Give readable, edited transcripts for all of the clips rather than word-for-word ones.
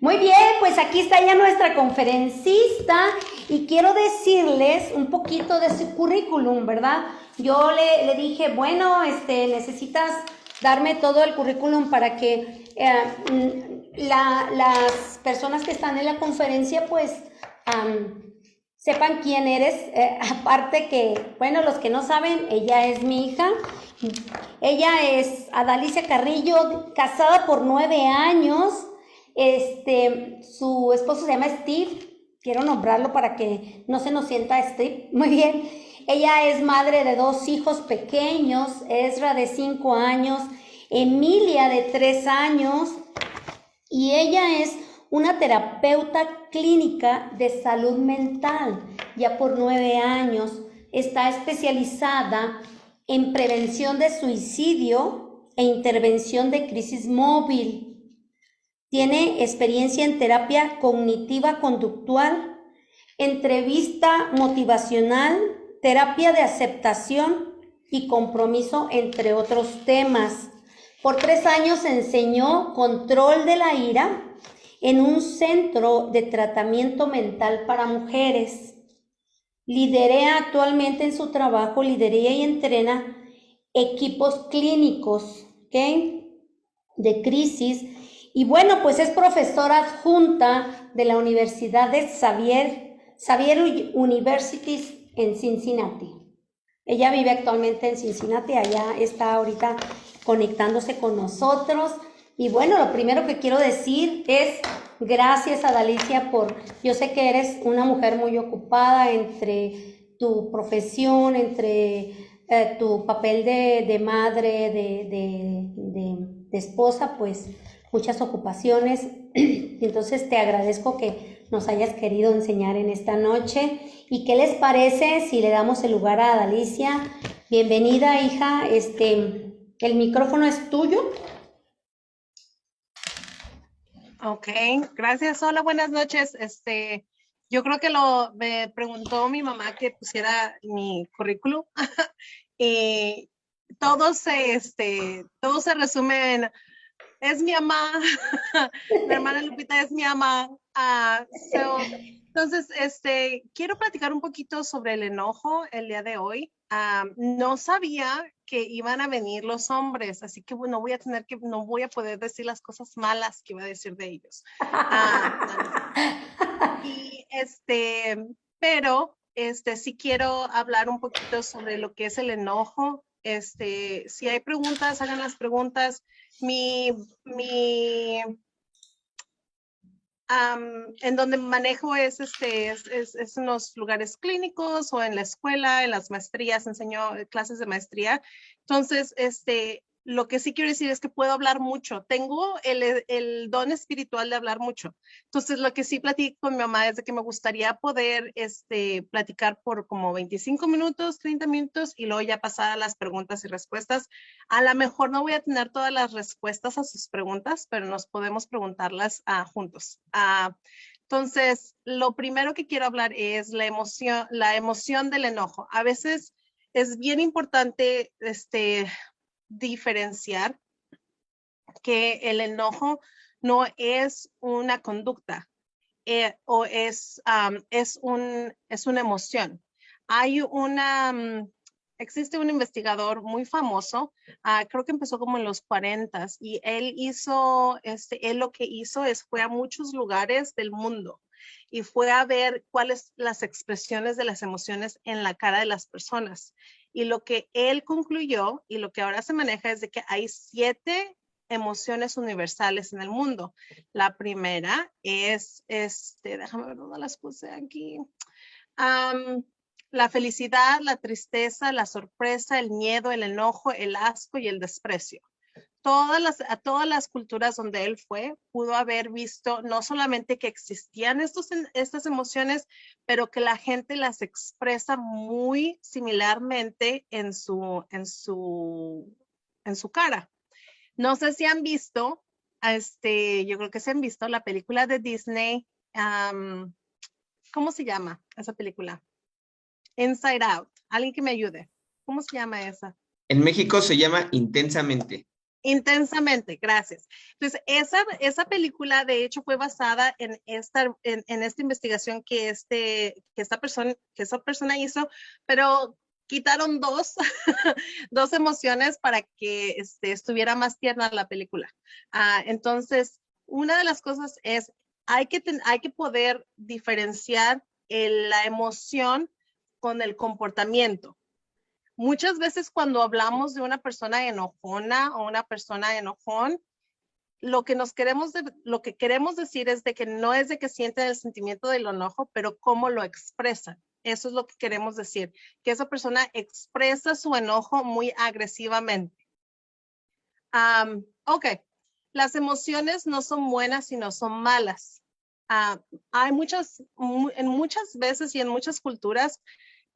Muy bien, pues aquí está ya nuestra conferencista y quiero decirles un poquito de su currículum, ¿verdad? Yo le dije, bueno, necesitas darme todo el currículum para que las personas que están en la conferencia, pues, sepan quién eres. Aparte que, bueno, los que no saben, ella es mi hija. Ella es Adalicia Carrillo, casada por 9 años. Su esposo se llama Steve. Quiero nombrarlo para que no se nos sienta Steve. Muy bien. Ella es madre de 2 hijos pequeños, Ezra de 5 años, Emilia de 3 años, y ella es una terapeuta clínica de salud mental, ya por 9 años. Está especializada en prevención de suicidio e intervención de crisis móvil. Tiene experiencia en terapia cognitiva conductual, entrevista motivacional, terapia de aceptación y compromiso, entre otros temas. Por 3 años enseñó control de la ira en un centro de tratamiento mental para mujeres. Liderea actualmente en su trabajo, liderea y entrena equipos clínicos, ¿ok?, de crisis. Y bueno, pues es profesora adjunta de la Universidad de Xavier University en Cincinnati. Ella vive actualmente en Cincinnati, allá está ahorita conectándose con nosotros. Y bueno, lo primero que quiero decir es gracias a Dalicia yo sé que eres una mujer muy ocupada entre tu profesión, entre tu papel de madre, de esposa, pues muchas ocupaciones. Entonces te agradezco que nos hayas querido enseñar en esta noche. ¿Y qué les parece si le damos el lugar a Dalicia? Bienvenida, hija. El micrófono es tuyo. Ok, gracias. Hola, buenas noches. Yo creo que me preguntó mi mamá que pusiera mi currículum y todo se resume en, es mi mamá, mi hermana Lupita es mi mamá. Entonces, quiero platicar un poquito sobre el enojo el día de hoy. No sabía que iban a venir los hombres, así que bueno, no voy a poder decir las cosas malas que iba a decir de ellos. Y pero sí quiero hablar un poquito sobre lo que es el enojo. Si hay preguntas, hagan las preguntas. En donde manejo es en los lugares clínicos o en la escuela, en las maestrías, enseño clases de maestría. Entonces, lo que sí quiero decir es que puedo hablar mucho. Tengo el don espiritual de hablar mucho. Entonces, lo que sí platico con mi mamá es de que me gustaría poder platicar por como 25 minutos, 30 minutos y luego ya pasar a las preguntas y respuestas. A lo mejor no voy a tener todas las respuestas a sus preguntas, pero nos podemos preguntarlas juntos. Entonces, lo primero que quiero hablar es la emoción del enojo. A veces es bien importante diferenciar que el enojo no es una conducta o es una emoción. Existe un investigador muy famoso, creo que empezó como en los 40 y él lo que hizo fue a muchos lugares del mundo y fue a ver cuáles las expresiones de las emociones en la cara de las personas. Y lo que él concluyó y lo que ahora se maneja es de que hay 7 emociones universales en el mundo. La primera es, déjame ver dónde las puse aquí. La felicidad, la tristeza, la sorpresa, el miedo, el enojo, el asco y el desprecio. A todas las culturas donde él fue, pudo haber visto no solamente que existían estas emociones, pero que la gente las expresa muy similarmente en su cara. No sé si han visto, yo creo que se han visto la película de Disney, ¿cómo se llama esa película? Inside Out. Alguien que me ayude. ¿Cómo se llama esa? En México se llama Intensamente. Intensamente, gracias. Entonces, esa película, de hecho, fue basada en esta investigación que esa persona hizo, pero quitaron dos emociones para que estuviera más tierna la película. Entonces, una de las cosas es, hay que poder diferenciar la emoción con el comportamiento. Muchas veces cuando hablamos de una persona enojona o una persona enojón, lo que queremos decir es de que no es de que sienten el sentimiento del enojo, pero cómo lo expresan. Eso es lo que queremos decir, que esa persona expresa su enojo muy agresivamente. Ok, las emociones no son buenas, sino son malas. Hay en muchas veces y en muchas culturas,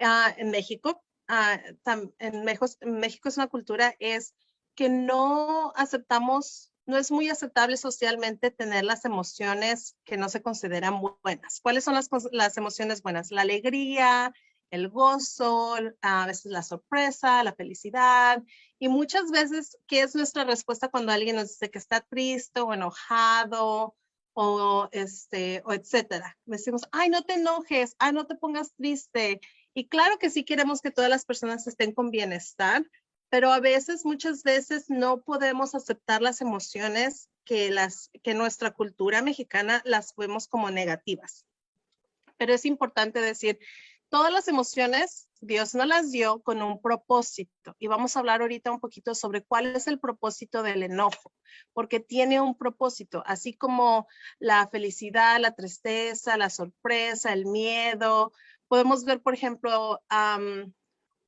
en México, en México es una cultura es que no aceptamos, no es muy aceptable socialmente tener las emociones que no se consideran buenas. ¿Cuáles son las emociones buenas? La alegría, el gozo, a veces la sorpresa, la felicidad. Y muchas veces, ¿qué es nuestra respuesta cuando alguien nos dice que está triste o enojado o etcétera? Decimos, ay, no te enojes, ay, no te pongas triste. Y claro que sí queremos que todas las personas estén con bienestar, pero a veces, muchas veces no podemos aceptar las emociones que nuestra cultura mexicana las vemos como negativas. Pero es importante decir, todas las emociones Dios nos las dio con un propósito. Y vamos a hablar ahorita un poquito sobre cuál es el propósito del enojo, porque tiene un propósito, así como la felicidad, la tristeza, la sorpresa, el miedo. Podemos ver, por ejemplo,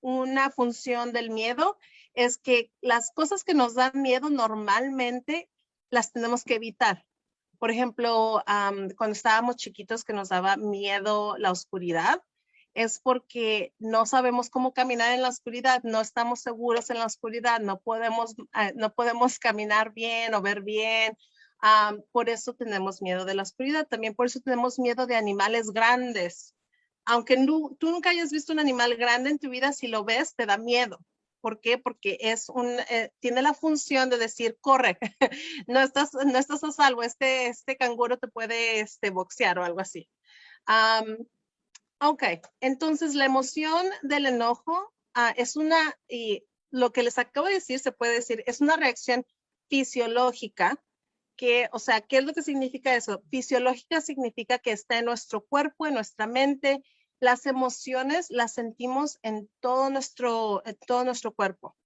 una función del miedo es que las cosas que nos dan miedo normalmente las tenemos que evitar. Por ejemplo, cuando estábamos chiquitos que nos daba miedo la oscuridad, es porque no sabemos cómo caminar en la oscuridad, no estamos seguros en la oscuridad, no podemos caminar bien o ver bien. Por eso tenemos miedo de la oscuridad. También por eso tenemos miedo de animales grandes. Aunque tú nunca hayas visto un animal grande en tu vida, si lo ves, te da miedo. ¿Por qué? Porque tiene la función de decir, corre, no estás a salvo, este canguro te puede boxear o algo así. Ok, entonces la emoción del enojo y lo que les acabo de decir se puede decir, es una reacción fisiológica o sea, ¿qué es lo que significa eso? Fisiológica significa que está en nuestro cuerpo, en nuestra mente. Las emociones las sentimos en todo nuestro cuerpo.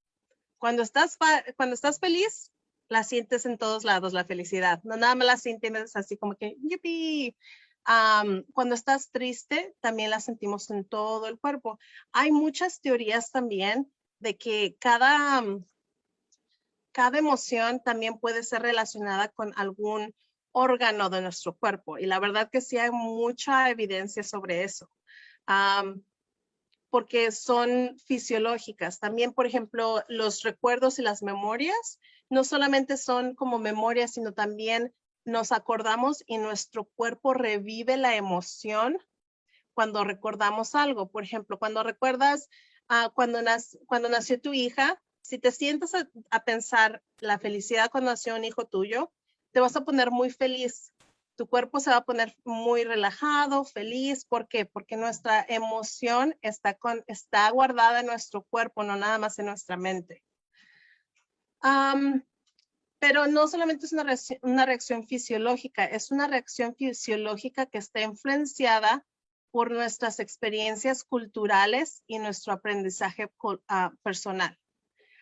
Cuando estás feliz, la sientes en todos lados, la felicidad. No nada más la sientes así como que, yupi. Cuando estás triste, también la sentimos en todo el cuerpo. Hay muchas teorías también de que cada emoción también puede ser relacionada con algún órgano de nuestro cuerpo. Y la verdad que sí hay mucha evidencia sobre eso. Porque son fisiológicas. También, por ejemplo, los recuerdos y las memorias no solamente son como memorias, sino también nos acordamos y nuestro cuerpo revive la emoción cuando recordamos algo. Por ejemplo, cuando recuerdas cuando nació tu hija, si te sientas a pensar la felicidad cuando nació un hijo tuyo, te vas a poner muy feliz. Tu cuerpo se va a poner muy relajado, feliz. ¿Por qué? Porque nuestra emoción está guardada en nuestro cuerpo, no nada más en nuestra mente. Pero no solamente es una reacción fisiológica, es una reacción fisiológica que está influenciada por nuestras experiencias culturales y nuestro aprendizaje personal.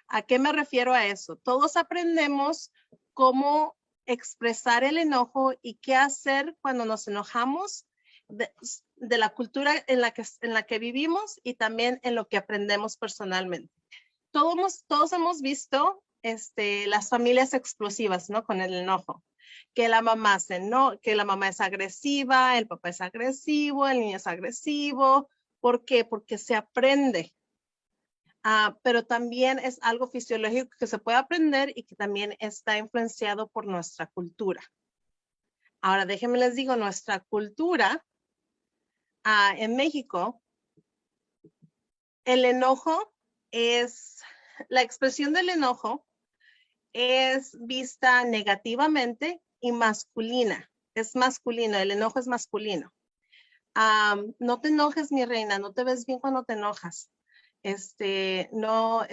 ¿A qué me refiero a eso? Todos aprendemos cómo expresar el enojo y qué hacer cuando nos enojamos de la cultura en la que vivimos y también en lo que aprendemos personalmente. Todos hemos visto las familias explosivas, ¿no? Con el enojo. Que la mamá es agresiva, el papá es agresivo, el niño es agresivo. ¿Por qué? Porque se aprende. Pero también es algo fisiológico que se puede aprender y que también está influenciado por nuestra cultura. Ahora, déjenme les digo, nuestra cultura en México, el enojo la expresión del enojo es vista negativamente y masculina. Es masculino, el enojo es masculino. No te enojes, mi reina, no te ves bien cuando te enojas. No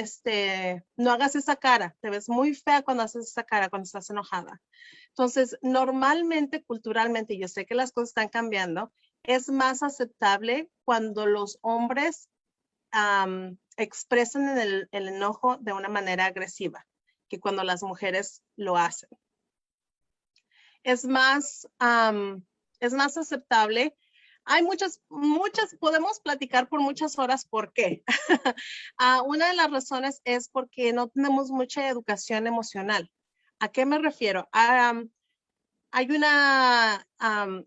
hagas esa cara, te ves muy fea cuando haces esa cara, cuando estás enojada. Entonces, normalmente, culturalmente, yo sé que las cosas están cambiando, es más aceptable cuando los hombres expresan el enojo de una manera agresiva que cuando las mujeres lo hacen. Es más aceptable. Hay muchas, podemos platicar por muchas horas por qué. Una de las razones es porque no tenemos mucha educación emocional. ¿A qué me refiero? Hay una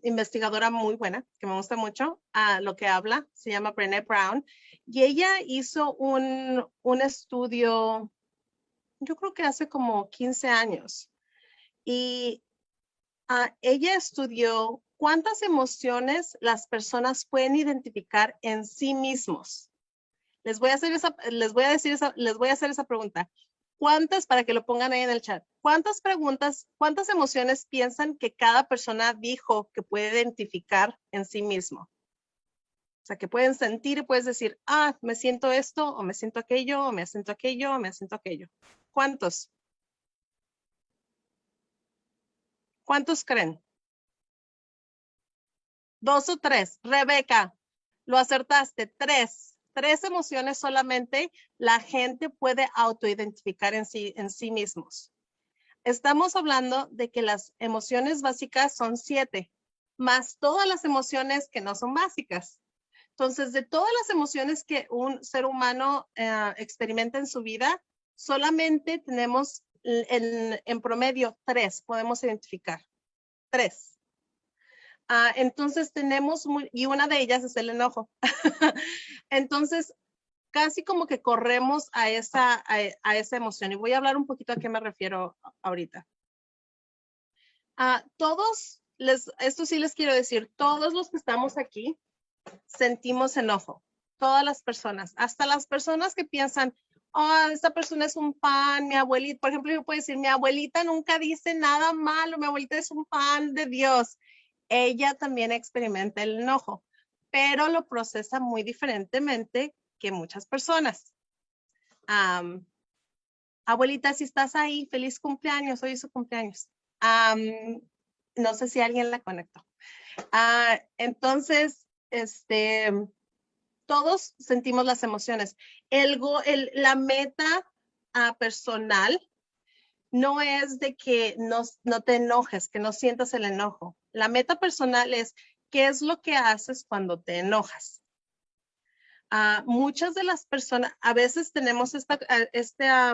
investigadora muy buena que me gusta mucho, lo que habla, se llama Brené Brown, y ella hizo un estudio, yo creo que hace como 15 años, y ella estudió cuántas emociones las personas pueden identificar en sí mismos. Les voy a hacer esa pregunta. ¿Cuántas, para que lo pongan ahí en el chat, cuántas emociones piensan que cada persona dijo que puede identificar en sí mismo? O sea, que pueden sentir y puedes decir, me siento esto, o me siento aquello, o me siento aquello, o me siento aquello. ¿Cuántos? ¿Cuántos creen? 2 o 3. Rebeca, lo acertaste. 3. 3 emociones solamente la gente puede autoidentificar en sí mismos. Estamos hablando de que las emociones básicas son 7, más todas las emociones que no son básicas. Entonces, de todas las emociones que un ser humano experimenta en su vida, solamente tenemos en promedio 3, podemos identificar. 3. Entonces y una de ellas es el enojo. Entonces, casi como que corremos a esa emoción. Y voy a hablar un poquito a qué me refiero ahorita. Esto sí les quiero decir, todos los que estamos aquí sentimos enojo. Todas las personas, hasta las personas que piensan, esta persona es un pan, mi abuelita, por ejemplo, yo puedo decir, mi abuelita nunca dice nada malo, mi abuelita es un pan de Dios. Ella también experimenta el enojo, pero lo procesa muy diferentemente que muchas personas. Abuelita, si estás ahí, feliz cumpleaños, hoy es su cumpleaños. No sé si alguien la conectó. Entonces, todos sentimos las emociones. La meta personal no es de que no te enojes, que no sientas el enojo. La meta personal es qué es lo que haces cuando te enojas. Muchas de las personas, a veces tenemos esta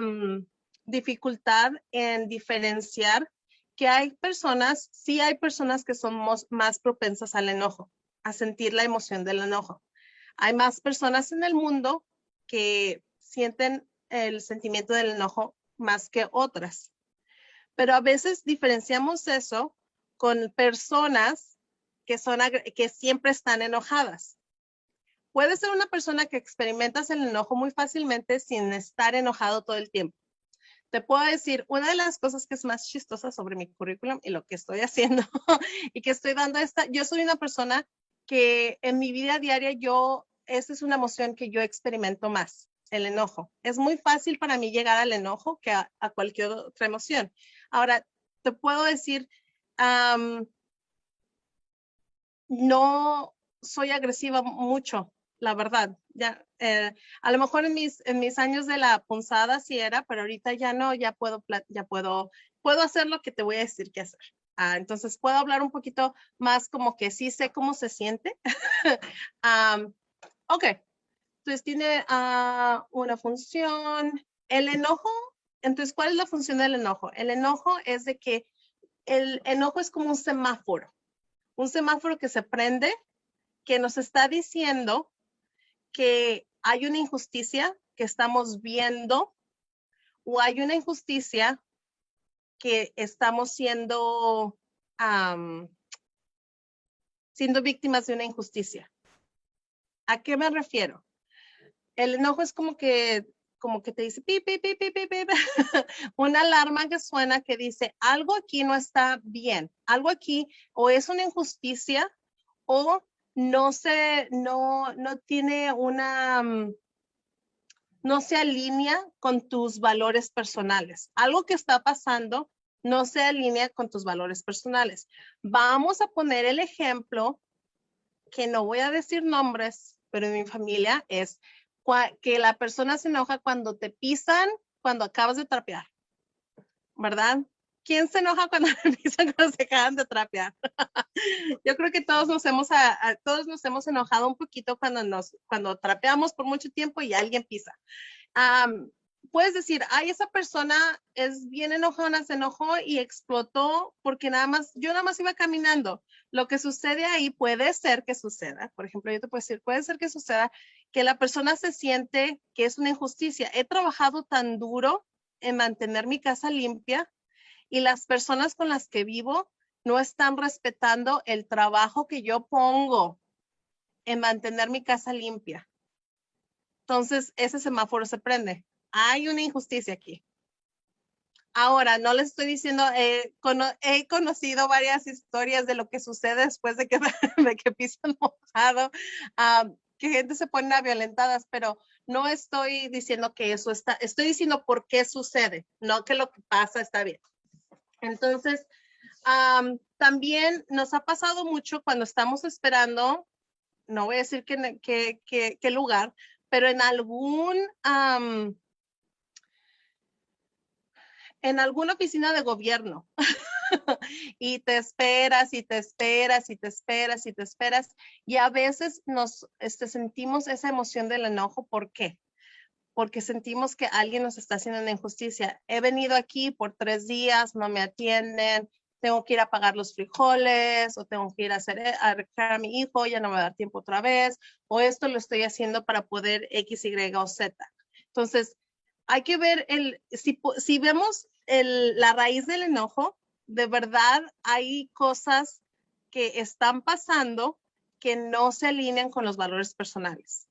dificultad en diferenciar que sí hay personas que somos más propensas al enojo, a sentir la emoción del enojo. Hay más personas en el mundo que sienten el sentimiento del enojo más que otras. Pero a veces diferenciamos eso con personas que siempre están enojadas. Puede ser una persona que experimentas el enojo muy fácilmente sin estar enojado todo el tiempo. Te puedo decir, una de las cosas que es más chistosa sobre mi currículum y lo que estoy haciendo y que estoy dando yo soy una persona que en mi vida diaria esa es una emoción que yo experimento más, el enojo. Es muy fácil para mí llegar al enojo que a cualquier otra emoción. Ahora, te puedo decir, no soy agresiva mucho, la verdad. Ya, a lo mejor en mis años de la punzada sí era, pero ahorita ya no, ya puedo hacer lo que te voy a decir que hacer. Entonces puedo hablar un poquito más como que sí sé cómo se siente. Ok, entonces tiene una función. El enojo, entonces, ¿cuál es la función del enojo? El enojo es de que el enojo es como un semáforo que se prende, que nos está diciendo que hay una injusticia que estamos viendo o hay una injusticia que estamos siendo víctimas de una injusticia. ¿A qué me refiero? El enojo es como que como que te dice, pip, pip, pip, pip, pip, pip. Una alarma que suena que dice, algo aquí no está bien, algo aquí o es una injusticia o no tiene una, no se alinea con tus valores personales. Algo que está pasando no se alinea con tus valores personales. Vamos a poner el ejemplo, que no voy a decir nombres, pero en mi familia es que la persona se enoja cuando te pisan, cuando acabas de trapear, ¿verdad? ¿Quién se enoja cuando te pisan cuando se acaban de trapear? Yo creo que todos todos nos hemos enojado un poquito cuando trapeamos por mucho tiempo y alguien pisa. Puedes decir, ay, esa persona es bien enojona, se enojó y explotó porque yo nada más iba caminando. Lo que sucede ahí puede ser que suceda. Por ejemplo, yo te puedo decir, puede ser que suceda que la persona se siente que es una injusticia. He trabajado tan duro en mantener mi casa limpia y las personas con las que vivo no están respetando el trabajo que yo pongo en mantener mi casa limpia. Entonces, ese semáforo se prende. Hay una injusticia aquí. Ahora, no les estoy diciendo, he conocido varias historias de lo que sucede después de que, de que pisan mojado, que gente se pone a violentadas, pero no estoy diciendo que eso estoy diciendo por qué sucede, no que lo que pasa está bien. Entonces, también nos ha pasado mucho cuando estamos esperando, no voy a decir qué lugar, pero en alguna oficina de gobierno y te esperas y te esperas y te esperas y te esperas y a veces nos sentimos esa emoción del enojo. ¿Por qué? Porque sentimos que alguien nos está haciendo una injusticia. He venido aquí por 3 días, no me atienden, tengo que ir a pagar los frijoles o tengo que ir a recoger a mi hijo, ya no me va a dar tiempo otra vez, o esto lo estoy haciendo para poder X, Y o Z. Entonces, hay que ver si vemos la raíz del enojo, de verdad hay cosas que están pasando que no se alinean con los valores personales.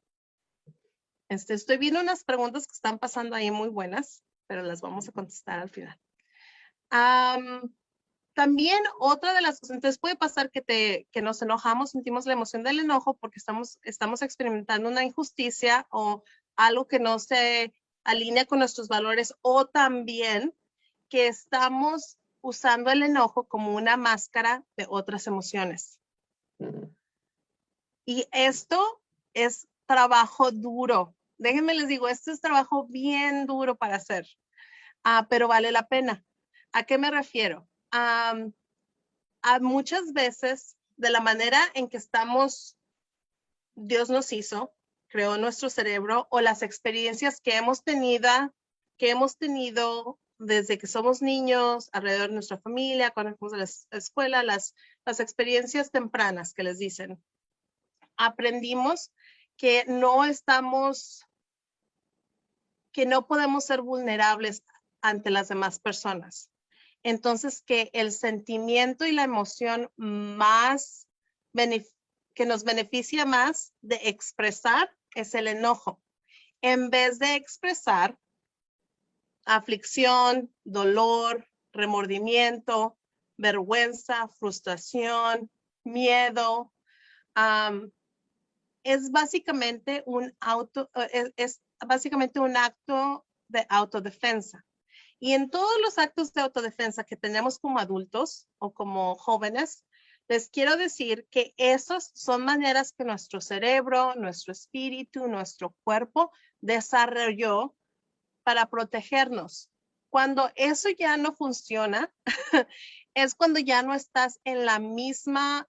Estoy viendo unas preguntas que están pasando ahí muy buenas, pero las vamos a contestar al final. También otra de las cosas, entonces puede pasar que nos enojamos, sentimos la emoción del enojo porque estamos experimentando una injusticia o algo que no se alinea con nuestros valores, o también que estamos usando el enojo como una máscara de otras emociones. Y esto es trabajo duro. Déjenme les digo, esto es trabajo bien duro para hacer, pero vale la pena. ¿A qué me refiero? A muchas veces, de la manera en que Dios nos hizo, creó nuestro cerebro, o las experiencias que hemos tenido desde que somos niños, alrededor de nuestra familia, cuando fuimos a la escuela, las experiencias tempranas que les dicen. Aprendimos que no podemos ser vulnerables ante las demás personas. Entonces, que el sentimiento y la emoción que nos beneficia más de expresar es el enojo. En vez de expresar aflicción, dolor, remordimiento, vergüenza, frustración, miedo, es básicamente un acto de autodefensa. Y en todos los actos de autodefensa que tenemos como adultos o como jóvenes, les quiero decir que esas son maneras que nuestro cerebro, nuestro espíritu, nuestro cuerpo desarrolló para protegernos. Cuando eso ya no funciona, es cuando ya no estás en la misma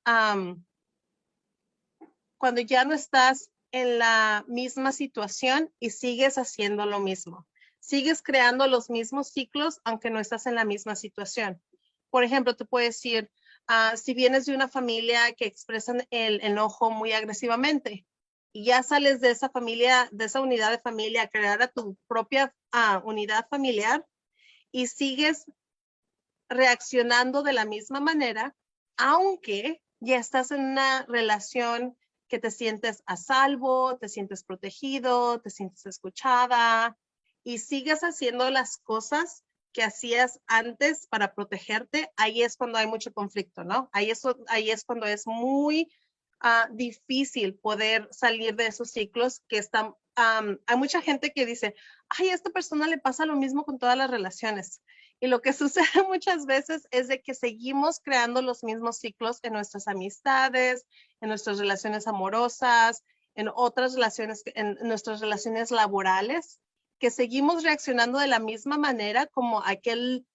situación y sigues haciendo lo mismo. Sigues creando los mismos ciclos, aunque no estás en la misma situación. Por ejemplo, te puedo decir, si vienes de una familia que expresan el enojo muy agresivamente y ya sales de esa familia, de esa unidad de familia, a crear a tu propia unidad familiar y sigues reaccionando de la misma manera, aunque ya estás en una relación que te sientes a salvo, te sientes protegido, te sientes escuchada, y sigues haciendo las cosas que hacías antes para protegerte, ahí es cuando hay mucho conflicto, ¿no? Ahí es cuando es muy difícil poder salir de esos ciclos que están. Hay mucha gente que dice, ay, a esta persona le pasa lo mismo con todas las relaciones. Y lo que sucede muchas veces es de que seguimos creando los mismos ciclos en nuestras amistades, en nuestras relaciones amorosas, en otras relaciones, en nuestras relaciones laborales, que seguimos reaccionando de la misma manera como aquel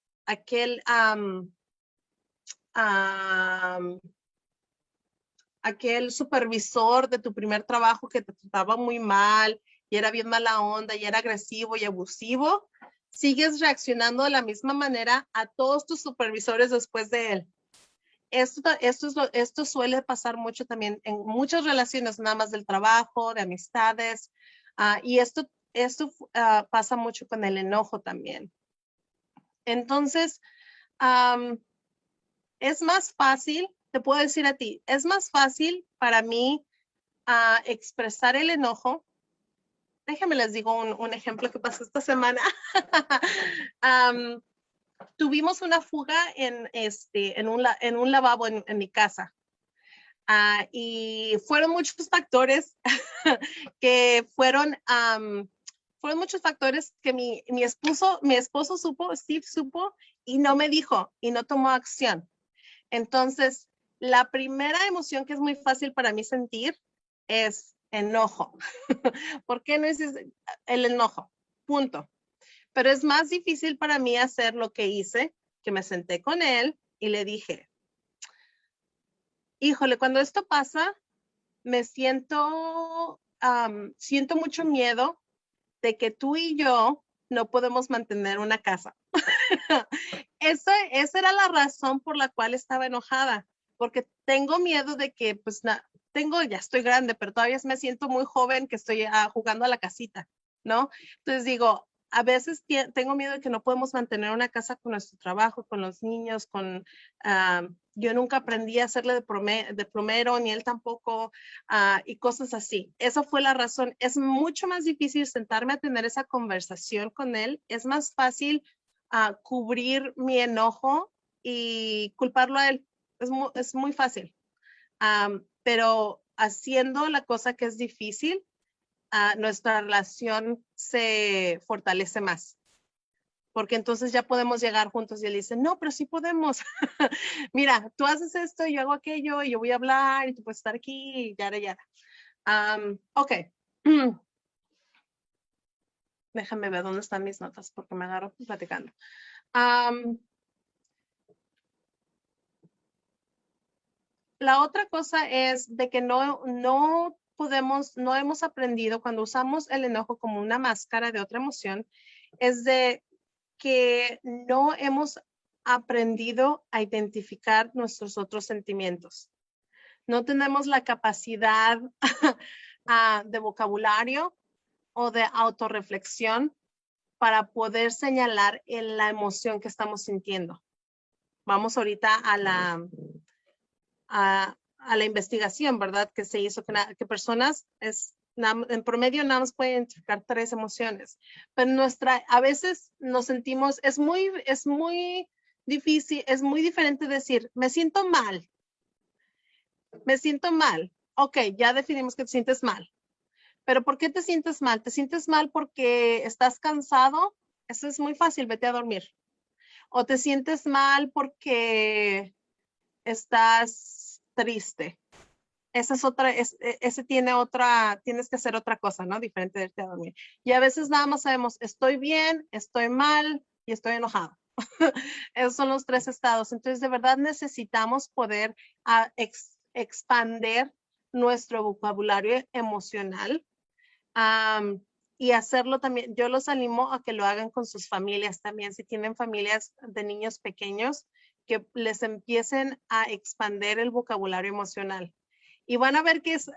supervisor de tu primer trabajo que te trataba muy mal y era bien mala onda y era agresivo y abusivo, sigues reaccionando de la misma manera a todos tus supervisores después de él. Esto suele pasar mucho también en muchas relaciones, nada más del trabajo, de amistades, y esto pasa mucho con el enojo también. Entonces, es más fácil, te puedo decir a ti, es más fácil para mí expresar el enojo. Déjenme les digo un ejemplo que pasó esta semana. Tuvimos una fuga en un lavabo en mi casa. Y fueron muchos factores que fueron muchos factores que mi esposo supo, Steve supo, y no me dijo, y no tomó acción. Entonces, la primera emoción que es muy fácil para mí sentir es enojo. ¿Por qué no dices el enojo? Punto. Pero es más difícil para mí hacer lo que hice, que me senté con él y le dije, híjole, cuando esto pasa, me siento mucho miedo de que tú y yo no podemos mantener una casa. Esa era la razón por la cual estaba enojada, porque tengo miedo de que, pues, ya estoy grande, pero todavía me siento muy joven que estoy jugando a la casita, ¿no? Entonces digo, a veces tengo miedo de que no podemos mantener una casa con nuestro trabajo, con los niños, yo nunca aprendí a hacerle de plomero, ni él tampoco, y cosas así. Esa fue la razón. Es mucho más difícil sentarme a tener esa conversación con él. Es más fácil cubrir mi enojo y culparlo a él. Es muy fácil. Pero haciendo la cosa que es difícil, nuestra relación se fortalece más. Porque entonces ya podemos llegar juntos y él dice, no, pero sí podemos. Mira, tú haces esto, yo hago aquello, y yo voy a hablar, y tú puedes estar aquí, y yara, yara. Ok. Déjame ver dónde están mis notas, porque me agarro platicando. La otra cosa es de que no hemos aprendido cuando usamos el enojo como una máscara de otra emoción, es de que no hemos aprendido a identificar nuestros otros sentimientos. No tenemos la capacidad de vocabulario o de autorreflexión para poder señalar la emoción que estamos sintiendo. Vamos ahorita a la investigación, ¿verdad? Que se hizo que personas en promedio nada más pueden identificar 3 emociones, pero a veces nos sentimos, es muy difícil, es muy diferente decir, me siento mal. Ok, ya definimos que te sientes mal, pero ¿por qué te sientes mal? ¿Te sientes mal porque estás cansado? Eso es muy fácil, vete a dormir. ¿O te sientes mal porque estás triste? Esa es otra, tienes que hacer otra cosa, ¿no? Diferente de irte a dormir. Y a veces nada más sabemos, estoy bien, estoy mal y estoy enojado. Esos son los 3 estados. Entonces, de verdad necesitamos poder expander nuestro vocabulario emocional y hacerlo también. Yo los animo a que lo hagan con sus familias también. Si tienen familias de niños pequeños, que les empiecen a expander el vocabulario emocional. Y van a ver que es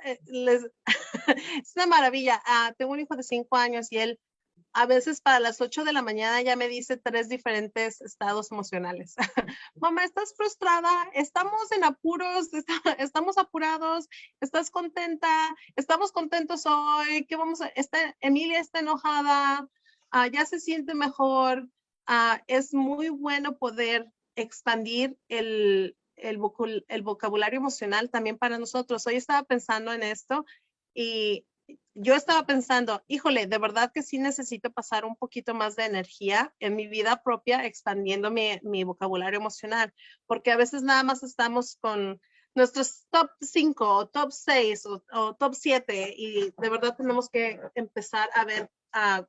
una maravilla. Tengo un hijo de 5 años y él a veces para las 8 de la mañana ya me dice 3 diferentes estados emocionales. Mamá, ¿estás frustrada? ¿Estamos en apuros? ¿Estamos apurados? ¿Estás contenta? ¿Estamos contentos hoy? ¿Qué Emilia está enojada? ya se siente mejor. Es muy bueno poder expandir el vocabulario emocional también para nosotros. Hoy estaba pensando en esto y yo estaba pensando, híjole, de verdad que sí necesito pasar un poquito más de energía en mi vida propia expandiendo mi vocabulario emocional, porque a veces nada más estamos con nuestros top 5 o top 6 o top 7 y de verdad tenemos que empezar a ver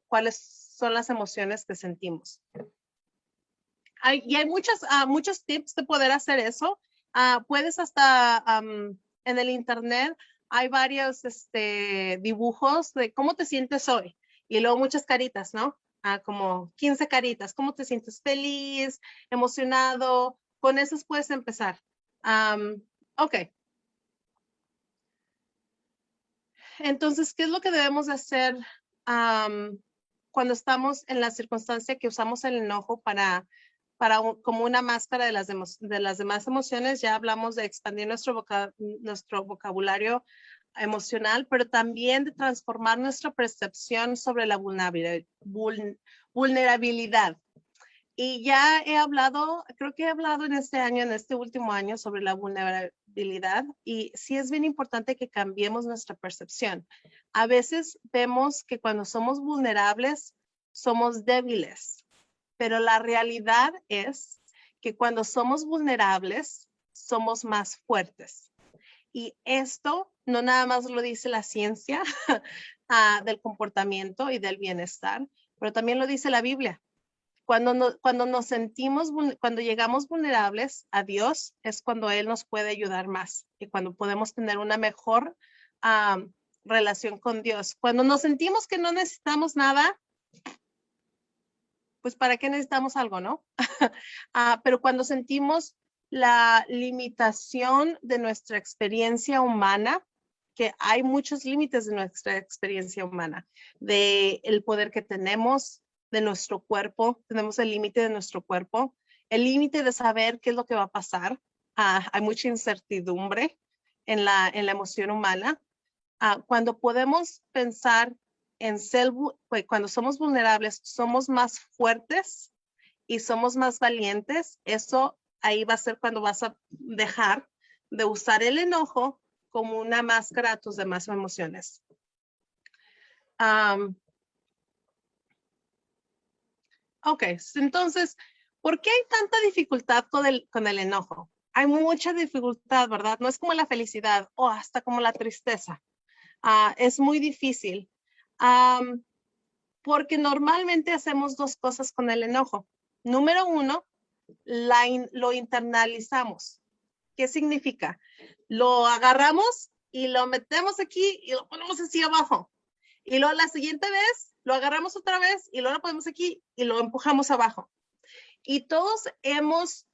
cuáles son las emociones que sentimos. Y hay muchos tips de poder hacer eso. Puedes hasta en el internet, hay varios dibujos de cómo te sientes hoy. Y luego muchas caritas, ¿no? Como 15 caritas. ¿Cómo te sientes? Feliz, emocionado. Con esas puedes empezar. Ok. Entonces, ¿qué es lo que debemos de hacer cuando estamos en la circunstancia que usamos el enojo como una máscara de las demás emociones? Ya hablamos de expandir nuestro vocabulario emocional, pero también de transformar nuestra percepción sobre la vulnerabilidad. Y ya creo que he hablado en este último año, sobre la vulnerabilidad, y sí es bien importante que cambiemos nuestra percepción. A veces vemos que cuando somos vulnerables, somos débiles, pero la realidad es que cuando somos vulnerables, somos más fuertes. Y esto no nada más lo dice la ciencia del comportamiento y del bienestar, pero también lo dice la Biblia. Cuando nos sentimos, cuando llegamos vulnerables a Dios, es cuando Él nos puede ayudar más y cuando podemos tener una mejor relación con Dios. Cuando nos sentimos que no necesitamos nada, pues ¿para qué necesitamos algo, no? Pero cuando sentimos la limitación de nuestra experiencia humana, que hay muchos límites de nuestra experiencia humana, de el poder que tenemos, de nuestro cuerpo, tenemos el límite de nuestro cuerpo, el límite de saber qué es lo que va a pasar. Hay mucha incertidumbre en la emoción humana. Cuando podemos pensar en cuando somos vulnerables, somos más fuertes y somos más valientes. Eso ahí va a ser cuando vas a dejar de usar el enojo como una máscara a tus demás emociones. Ok, entonces, ¿por qué hay tanta dificultad con el enojo? Hay mucha dificultad, ¿verdad? No es como la felicidad o hasta como la tristeza. Es muy difícil porque normalmente hacemos dos cosas con el enojo. Número uno, lo internalizamos. ¿Qué significa? Lo agarramos y lo metemos aquí y lo ponemos así abajo. Y luego la siguiente vez lo agarramos otra vez y luego lo ponemos aquí y lo empujamos abajo. Y todos hemos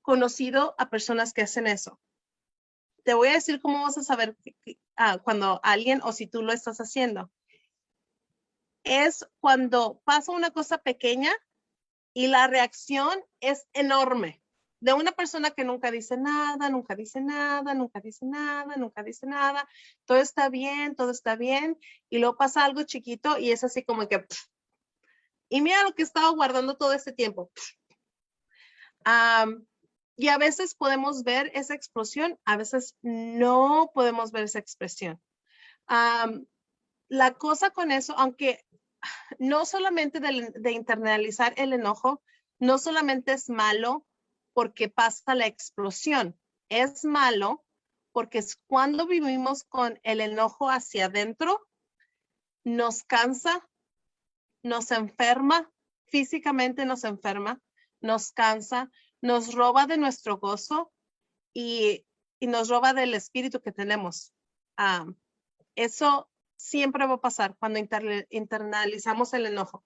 conocido a personas que hacen eso. Te voy a decir cómo vas a saber cuando alguien o si tú lo estás haciendo. Es cuando pasa una cosa pequeña y la reacción es enorme. De una persona que nunca dice nada, nunca dice nada, nunca dice nada, nunca dice nada. Todo está bien, todo está bien. Y luego pasa algo chiquito y es así como que... Pff, y mira lo que he estado guardando todo este tiempo. Y a veces podemos ver esa explosión, a veces no podemos ver esa expresión. La cosa con eso, aunque no solamente de internalizar el enojo, no solamente es malo porque pasa la explosión, es malo porque es cuando vivimos con el enojo hacia adentro, nos cansa, nos enferma, físicamente nos enferma, nos cansa, nos roba de nuestro gozo y nos roba del espíritu que tenemos. Eso siempre va a pasar cuando internalizamos el enojo.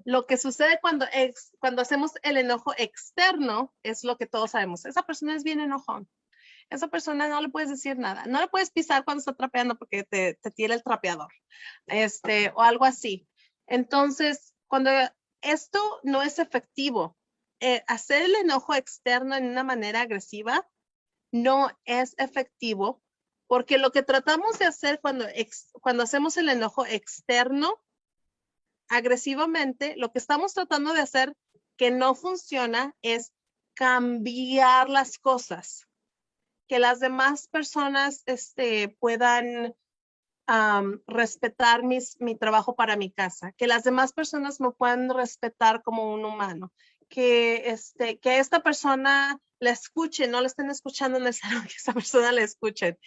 Lo que sucede cuando hacemos el enojo externo es lo que todos sabemos. Esa persona es bien enojón. Esa persona no le puedes decir nada. No le puedes pisar cuando está trapeando porque te tira el trapeador. O algo así. Entonces, cuando esto no es efectivo, hacer el enojo externo en una manera agresiva no es efectivo Porque lo que tratamos de hacer cuando hacemos el enojo externo, agresivamente, lo que estamos tratando de hacer que no funciona es cambiar las cosas, que las demás personas puedan respetar mi trabajo para mi casa, que las demás personas me puedan respetar como un humano, que esta persona la escuche, no la estén escuchando necesariamente que esta persona la escuche.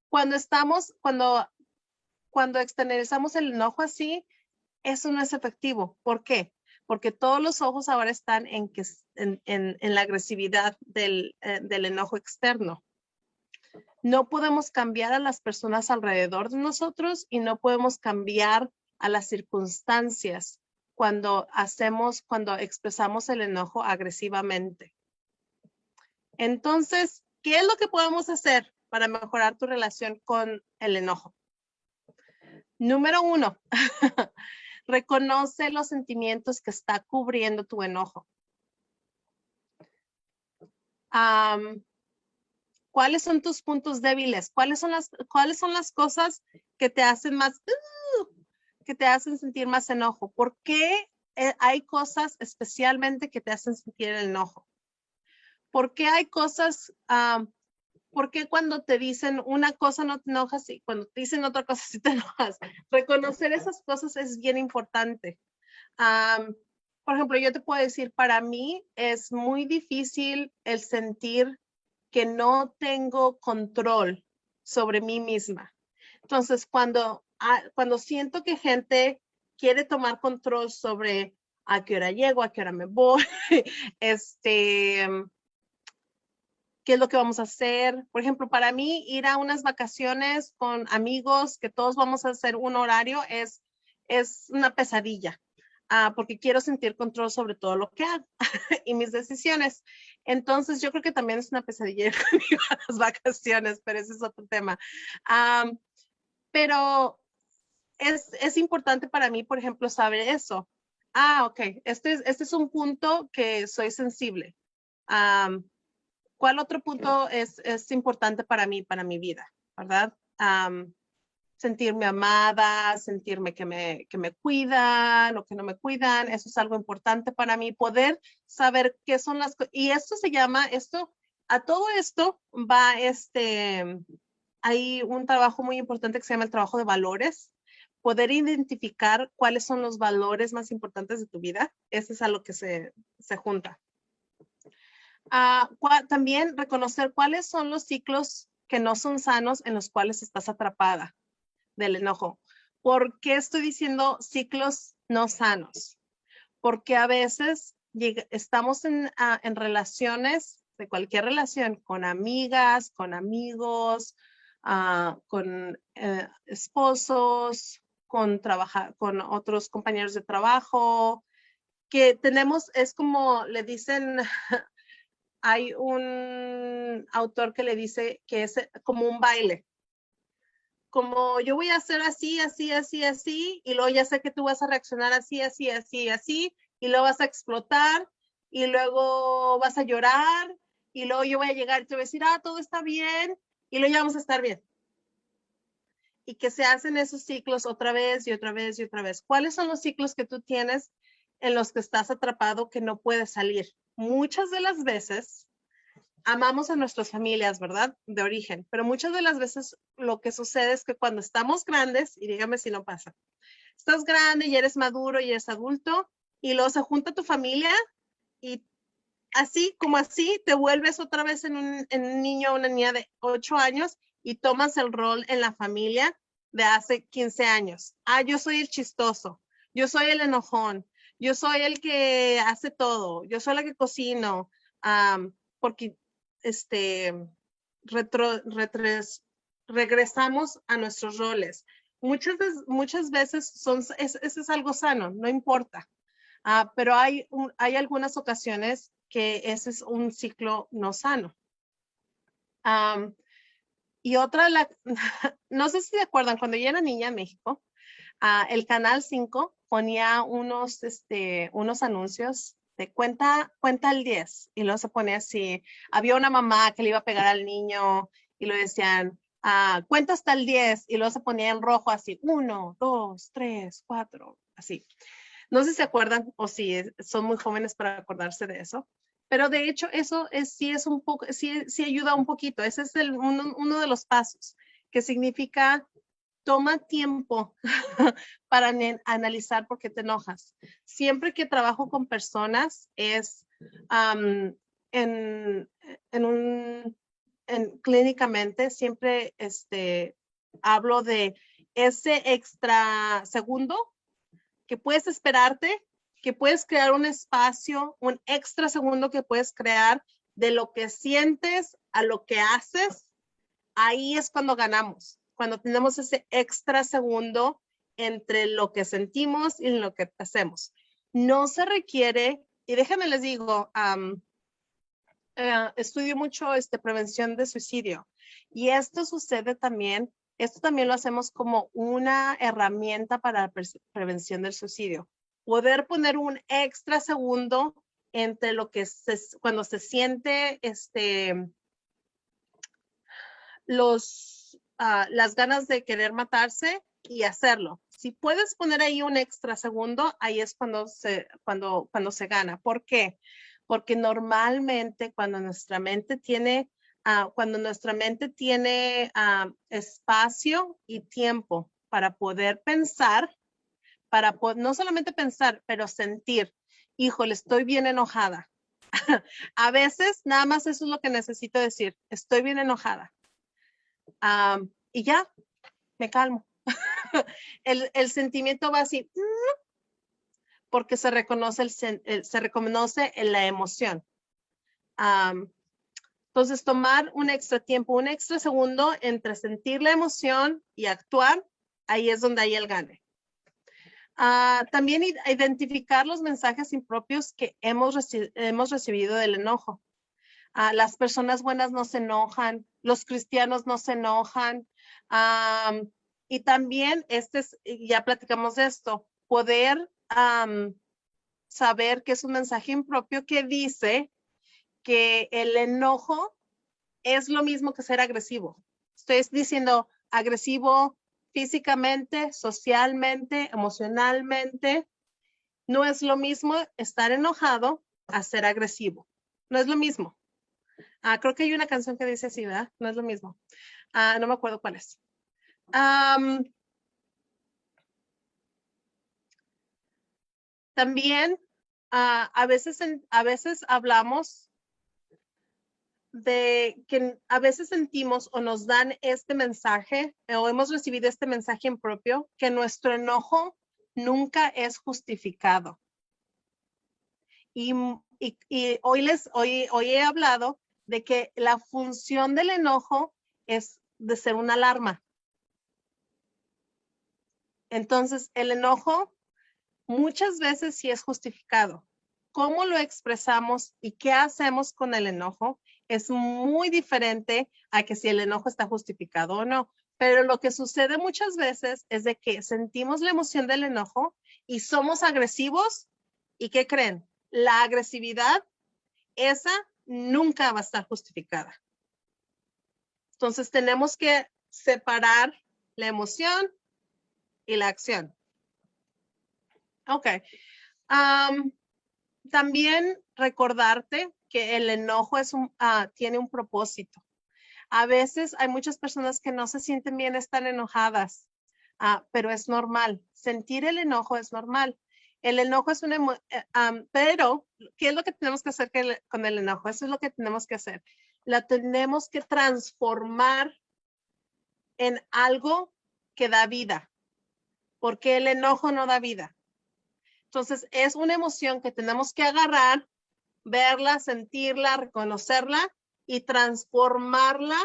Cuando externalizamos el enojo así, eso no es efectivo. ¿Por qué? Porque todos los ojos ahora están en la agresividad del enojo externo. No podemos cambiar a las personas alrededor de nosotros y no podemos cambiar a las circunstancias cuando expresamos el enojo agresivamente. Entonces, ¿qué es lo que podemos hacer para mejorar tu relación con el enojo? Número 1, reconoce los sentimientos que está cubriendo tu enojo. ¿Cuáles son tus puntos débiles? ¿Cuáles son las cosas que te hacen que te hacen sentir más enojo? ¿Por qué hay cosas especialmente que te hacen sentir el enojo? ¿Por qué hay cosas, por qué cuando te dicen una cosa no te enojas y cuando te dicen otra cosa sí te enojas? Reconocer esas cosas es bien importante. Por ejemplo, yo te puedo decir, para mí es muy difícil el sentir que no tengo control sobre mí misma. Entonces, cuando siento que gente quiere tomar control sobre a qué hora llego, a qué hora me voy, qué es lo que vamos a hacer. Por ejemplo, para mí ir a unas vacaciones con amigos, que todos vamos a hacer un horario, es una pesadilla. Porque quiero sentir control sobre todo lo que hago y mis decisiones. Entonces, yo creo que también es una pesadilla ir conmigo a las vacaciones, pero ese es otro tema. Pero es importante para mí, por ejemplo, saber eso. Ok, este es un punto que soy sensible. ¿Cuál otro punto es importante para mí, para mi vida? ¿Verdad? Sentirme amada, sentirme que me cuidan o que no me cuidan, eso es algo importante para mí, poder saber qué son las cosas. Y a todo esto va hay un trabajo muy importante que se llama el trabajo de valores, poder identificar cuáles son los valores más importantes de tu vida, eso es a lo que se junta. También reconocer cuáles son los ciclos que no son sanos en los cuales estás atrapada del enojo. ¿Por qué estoy diciendo ciclos no sanos? Porque a veces estamos en relaciones, de cualquier relación, con amigas, con amigos, con esposos, con otros compañeros de trabajo, que es como le dicen, hay un autor que le dice que es como un baile. Como yo voy a hacer así, así, así, así, y luego ya sé que tú vas a reaccionar así, así, así, así, y luego vas a explotar, y luego vas a llorar, y luego yo voy a llegar y te voy a decir, todo está bien, y luego ya vamos a estar bien. Y que se hacen esos ciclos otra vez y otra vez y otra vez. ¿Cuáles son los ciclos que tú tienes en los que estás atrapado que no puedes salir? Muchas de las veces amamos a nuestras familias, ¿verdad? De origen, pero muchas de las veces lo que sucede es que cuando estamos grandes, y dígame si no pasa, estás grande y eres maduro y eres adulto, y luego se junta tu familia y así como así te vuelves otra vez en un niño o una niña de 8 años y tomas el rol en la familia de hace 15 años. Yo soy el chistoso, yo soy el enojón, yo soy el que hace todo, yo soy la que cocino, porque regresamos a nuestros roles. Muchas veces eso es algo sano, no importa. Pero hay algunas ocasiones que ese es un ciclo no sano. Y otra, no sé si se acuerdan, cuando yo era niña en México, el Canal 5 ponía unos anuncios de cuenta al 10 y luego se pone así. Había una mamá que le iba a pegar al niño y lo decían, cuenta hasta el 10 y luego se ponía en rojo así, 1, 2, 3, 4, así. No sé si se acuerdan o si son muy jóvenes para acordarse de eso, pero de hecho eso sí es un poco, sí ayuda un poquito. Ese es uno de los pasos, que significa toma tiempo para analizar por qué te enojas. Siempre que trabajo con personas es clínicamente, siempre hablo de ese extra segundo que puedes esperarte, que puedes crear un espacio, un extra segundo que puedes crear de lo que sientes a lo que haces. Ahí es cuando ganamos, cuando tenemos ese extra segundo entre lo que sentimos y lo que hacemos. No se requiere, y déjenme les digo, estudio mucho prevención de suicidio, y esto sucede también, esto también lo hacemos como una herramienta para la prevención del suicidio. Poder poner un extra segundo entre lo que cuando se siente las ganas de querer matarse y hacerlo. Si puedes poner ahí un extra segundo, ahí es cuando se gana. ¿Por qué? Porque normalmente cuando nuestra mente tiene, espacio y tiempo para poder pensar, no solamente pensar, pero sentir, híjole, estoy bien enojada. A veces nada más eso es lo que necesito decir, estoy bien enojada. Y ya, me calmo. El sentimiento va así, porque se reconoce la emoción. Entonces, tomar un extra tiempo, un extra segundo entre sentir la emoción y actuar, ahí es donde hay el gane. También identificar los mensajes impropios que hemos recibido del enojo. Las personas buenas no se enojan, los cristianos no se enojan. Y también, ya platicamos de esto, poder saber que es un mensaje impropio que dice que el enojo es lo mismo que ser agresivo. Estoy diciendo agresivo físicamente, socialmente, emocionalmente. No es lo mismo estar enojado a ser agresivo. No es lo mismo. Creo que hay una canción que dice así, ¿verdad? No es lo mismo. No me acuerdo cuál es. También a veces hablamos de que a veces sentimos o nos dan este mensaje o hemos recibido este mensaje impropio que nuestro enojo nunca es justificado. Y hoy he hablado de que la función del enojo es de ser una alarma. Entonces, el enojo muchas veces sí es justificado. Cómo lo expresamos y qué hacemos con el enojo es muy diferente a que si el enojo está justificado o no. Pero lo que sucede muchas veces es de que sentimos la emoción del enojo y somos agresivos. ¿Y qué creen? La agresividad, esa nunca va a estar justificada. Entonces tenemos que separar la emoción y la acción. Ok. También recordarte que el enojo tiene un propósito. A veces hay muchas personas que no se sienten bien, están enojadas, pero es normal. Sentir el enojo es normal. El enojo es pero ¿qué es lo que tenemos que hacer con el enojo? Eso es lo que tenemos que hacer. La tenemos que transformar en algo que da vida, porque el enojo no da vida. Entonces, es una emoción que tenemos que agarrar, verla, sentirla, reconocerla y transformarla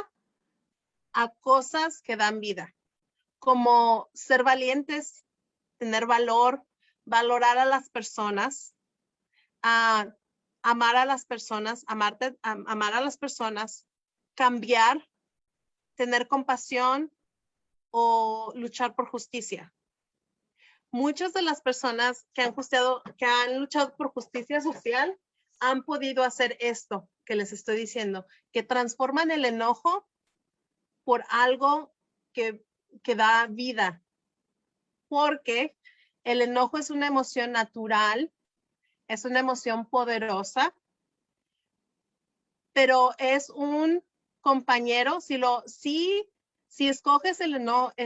a cosas que dan vida, como ser valientes, tener valor, valorar a las personas, amar a las personas, amar a las personas, cambiar, tener compasión o luchar por justicia. Muchas de las personas que han luchado por justicia social han podido hacer esto que les estoy diciendo, que transforman el enojo por algo que da vida, porque el enojo es una emoción natural, es una emoción poderosa, pero es un compañero. Si escoges el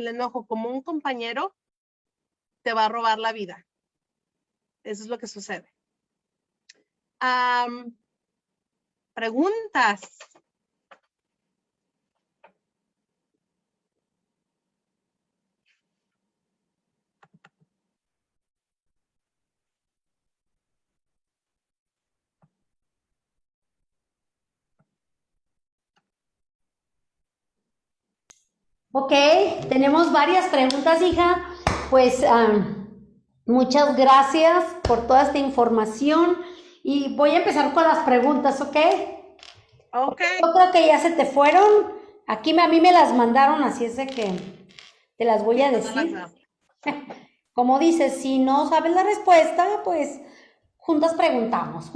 enojo como un compañero, te va a robar la vida. Eso es lo que sucede. Preguntas. Ok, tenemos varias preguntas, hija. Pues muchas gracias por toda esta información y voy a empezar con las preguntas, ¿ok? Ok. Yo creo que ya se te fueron. Aquí a mí me las mandaron, así es de que te las voy a No las decir. veo. Como dices, si no sabes la respuesta, pues juntos preguntamos.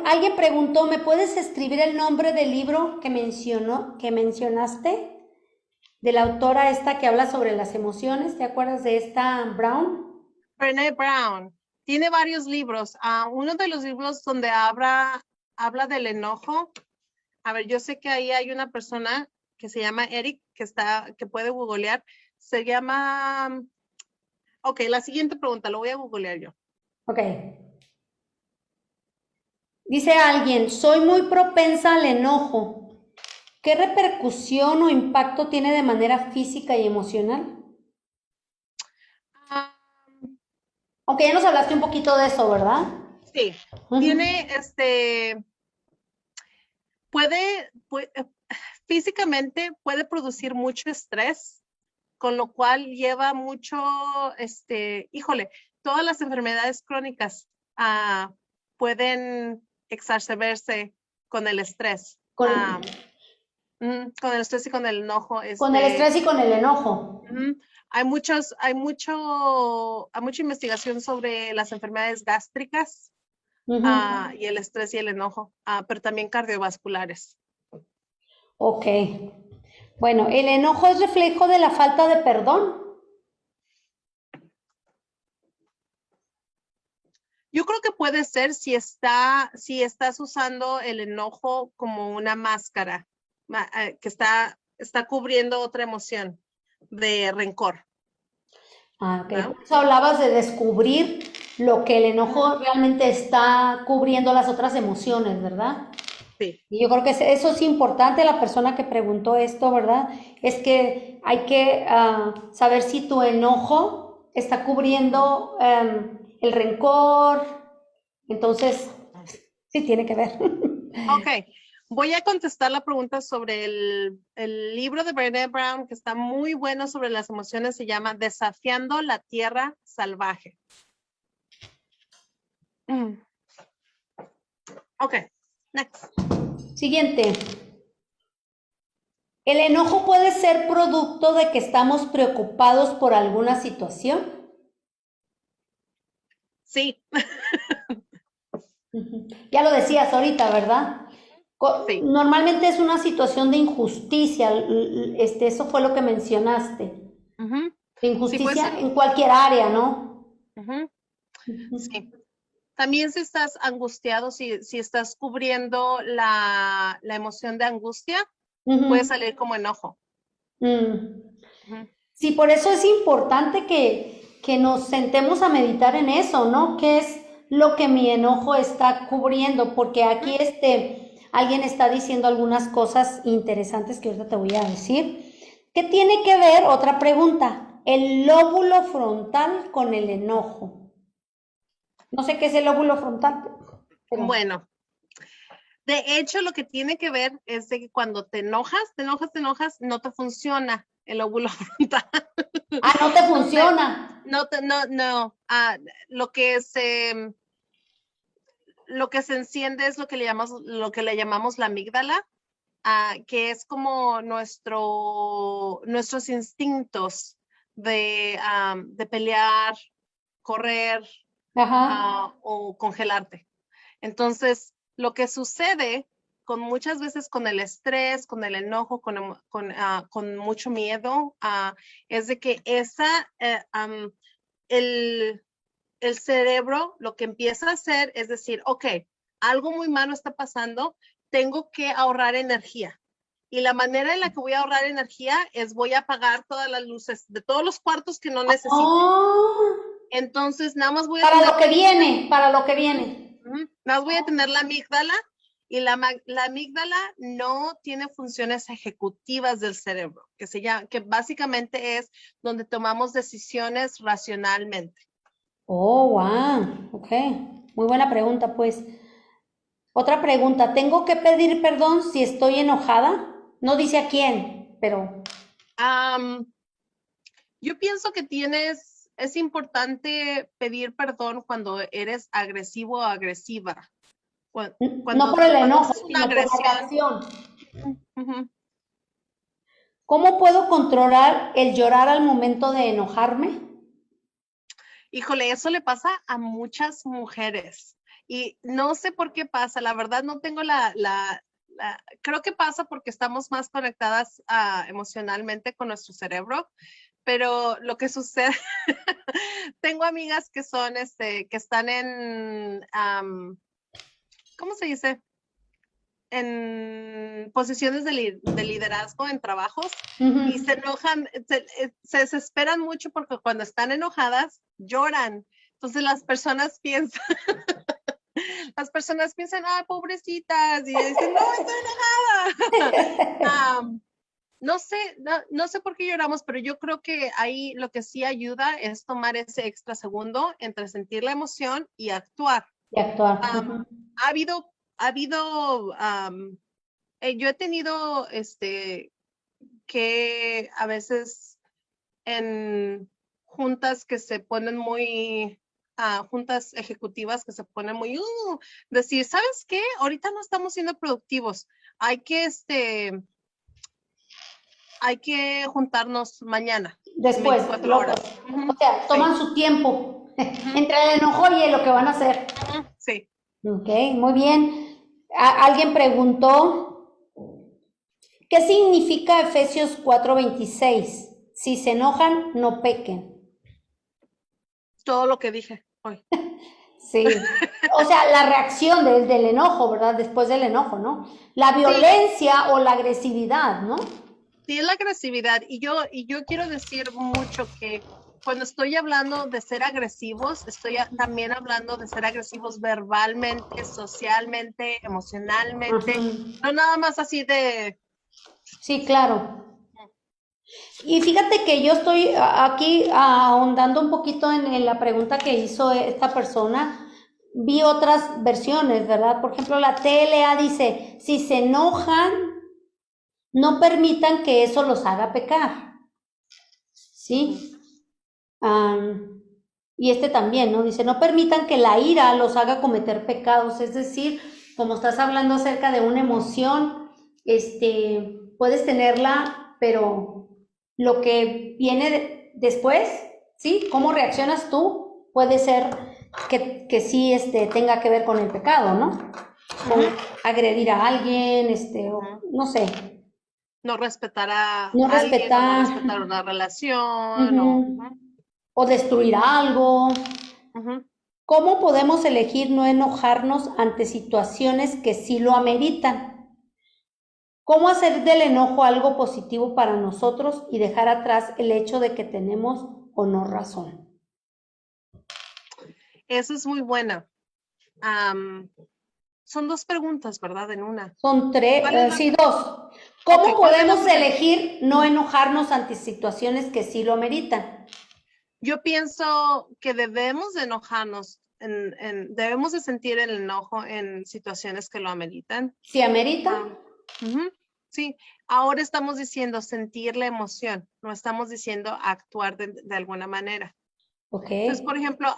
Alguien preguntó, ¿me puedes escribir el nombre del libro que mencionaste? De la autora esta que habla sobre las emociones, ¿te acuerdas de esta Brown? Brené Brown. Tiene varios libros. Uno de los libros donde habla del enojo. A ver, yo sé que ahí hay una persona que se llama Eric, que puede googlear. Se llama... Ok, la siguiente pregunta, lo voy a googlear yo. Ok. Dice alguien, soy muy propensa al enojo. ¿Qué repercusión o impacto tiene de manera física y emocional? Ah, Aunque ya nos hablaste un poquito de eso, ¿verdad? sí, Ujú. tiene físicamente puede producir mucho estrés, con lo cual lleva mucho, híjole, todas las enfermedades crónicas pueden exacerbarse con el estrés. Con, Con el estrés y con el enojo, con el estrés y con el enojo. hay mucha investigación sobre las enfermedades gástricas y el estrés y el enojo, pero también cardiovasculares. Ok. Bueno, ¿el enojo es reflejo de la falta de perdón? Yo creo que puede ser si estás usando el enojo como una máscara que está cubriendo otra emoción de rencor. Ah, ok. ¿No? Por eso hablabas de descubrir lo que el enojo realmente está cubriendo las otras emociones, ¿verdad? Sí. Y yo creo que eso es importante, la persona que preguntó esto, ¿verdad? Es que hay que saber si tu enojo está cubriendo el rencor. Entonces, sí tiene que ver. Ok, voy a contestar la pregunta sobre el libro de Brené Brown, que está muy bueno sobre las emociones. Se llama Desafiando la Tierra Salvaje. Ok, next. Siguiente. ¿El enojo puede ser producto de que estamos preocupados por alguna situación? Sí, Ya lo decías ahorita, ¿verdad? sí. Normalmente es una situación de injusticia, eso fue lo que mencionaste. De Sí, puede injusticia ser. en cualquier área, ¿no? Sí. También si estás angustiado, si estás cubriendo la emoción de angustia, puede salir como enojo. Sí, por eso es importante que nos sentemos a meditar en eso, ¿no? ¿Qué es lo que mi enojo está cubriendo? Porque aquí alguien está diciendo algunas cosas interesantes que ahorita te voy a decir. ¿Qué tiene que ver? Otra pregunta. El lóbulo frontal con el enojo. No sé qué es el lóbulo frontal, pero... Bueno, de hecho, lo que tiene que ver es de que cuando te enojas, no te funciona el óvulo frontal. Ah, no te funciona. No. Lo que se enciende es lo que le llamamos la amígdala, que es como nuestros instintos de pelear, correr Ajá. o congelarte. Entonces, lo que sucede con muchas veces con el estrés, con el enojo, con mucho miedo, es de que el cerebro lo que empieza a hacer es decir, ok, algo muy malo está pasando, tengo que ahorrar energía. Y la manera en la que voy a ahorrar energía es voy a apagar todas las luces de todos los cuartos que no necesite. Oh, Entonces, nada más voy a para tener lo que viene, para lo que viene. nada más voy a tener la amígdala y la amígdala no tiene funciones ejecutivas del cerebro, que básicamente es donde tomamos decisiones racionalmente. Oh, wow, ok. Muy buena pregunta, pues. Otra pregunta, ¿tengo que pedir perdón si estoy enojada? No dice a quién, pero... Yo pienso que es importante pedir perdón cuando eres agresivo o agresiva. No por el Cuando enojo, haces una sino por la agresión. reacción. Ujú. ¿Cómo puedo controlar el llorar al momento de enojarme? Híjole, eso le pasa a muchas mujeres y no sé por qué pasa, la verdad no tengo creo que pasa porque estamos más conectadas emocionalmente con nuestro cerebro, pero lo que sucede, tengo amigas que son, que están ¿cómo se dice? En posiciones de liderazgo en trabajos y se enojan, se desesperan mucho porque cuando están enojadas lloran. Entonces las personas piensan, ah, pobrecitas, y dicen, no, estoy enojada. No sé por qué lloramos, pero yo creo que ahí lo que sí ayuda es tomar ese extra segundo entre sentir la emoción y actuar. Y actuar. Ha habido, yo he tenido, que a veces en juntas que se ponen muy, juntas ejecutivas que se ponen muy, decir, ¿sabes qué? Ahorita no estamos siendo productivos. Hay que juntarnos mañana. Después, 24 horas. o sea, Sí. toman su tiempo entre el enojo y lo que van a hacer. Sí. Ok, muy bien. Alguien preguntó, ¿qué significa Efesios 4:26? Si se enojan, no pequen. Todo lo que dije hoy. Sí. O sea, la reacción del enojo, ¿verdad? Después del enojo, ¿no? La Sí, violencia o la agresividad, ¿no? sí, es la agresividad. Y yo quiero decir mucho que cuando estoy hablando de ser agresivos, estoy también hablando de ser agresivos verbalmente, socialmente, emocionalmente, no nada más así de... Sí, claro. Y fíjate que yo estoy aquí ahondando un poquito en la pregunta que hizo esta persona. Vi otras versiones, ¿verdad? Por ejemplo, la TLA dice, si se enojan, no permitan que eso los haga pecar. ¿Sí? Y este también, ¿no? Dice, no permitan que la ira los haga cometer pecados. Es decir, como estás hablando acerca de una emoción, puedes tenerla, pero lo que viene después, ¿sí? ¿Cómo reaccionas tú? Puede ser que sí tenga que ver con el pecado, ¿no? Con agredir a alguien, no sé. No respetar a No alguien o no respetar, respetar una relación o destruir algo. ujú. ¿Cómo podemos elegir no enojarnos ante situaciones que sí lo ameritan? ¿Cómo hacer del enojo algo positivo para nosotros y dejar atrás el hecho de que tenemos o no razón? Eso es muy buena. Son dos preguntas, ¿verdad? En una. Son ¿Cuál es sí, dos. Ok, ¿Cómo ¿cuál es la podemos primera? elegir no enojarnos ante situaciones que sí lo ameritan? Yo pienso que debemos de enojarnos, debemos de sentir el enojo en situaciones que lo ameritan. ¿Sí ameritan? Sí, ahora estamos diciendo sentir la emoción, no estamos diciendo actuar de alguna manera. Ok. Entonces, por ejemplo,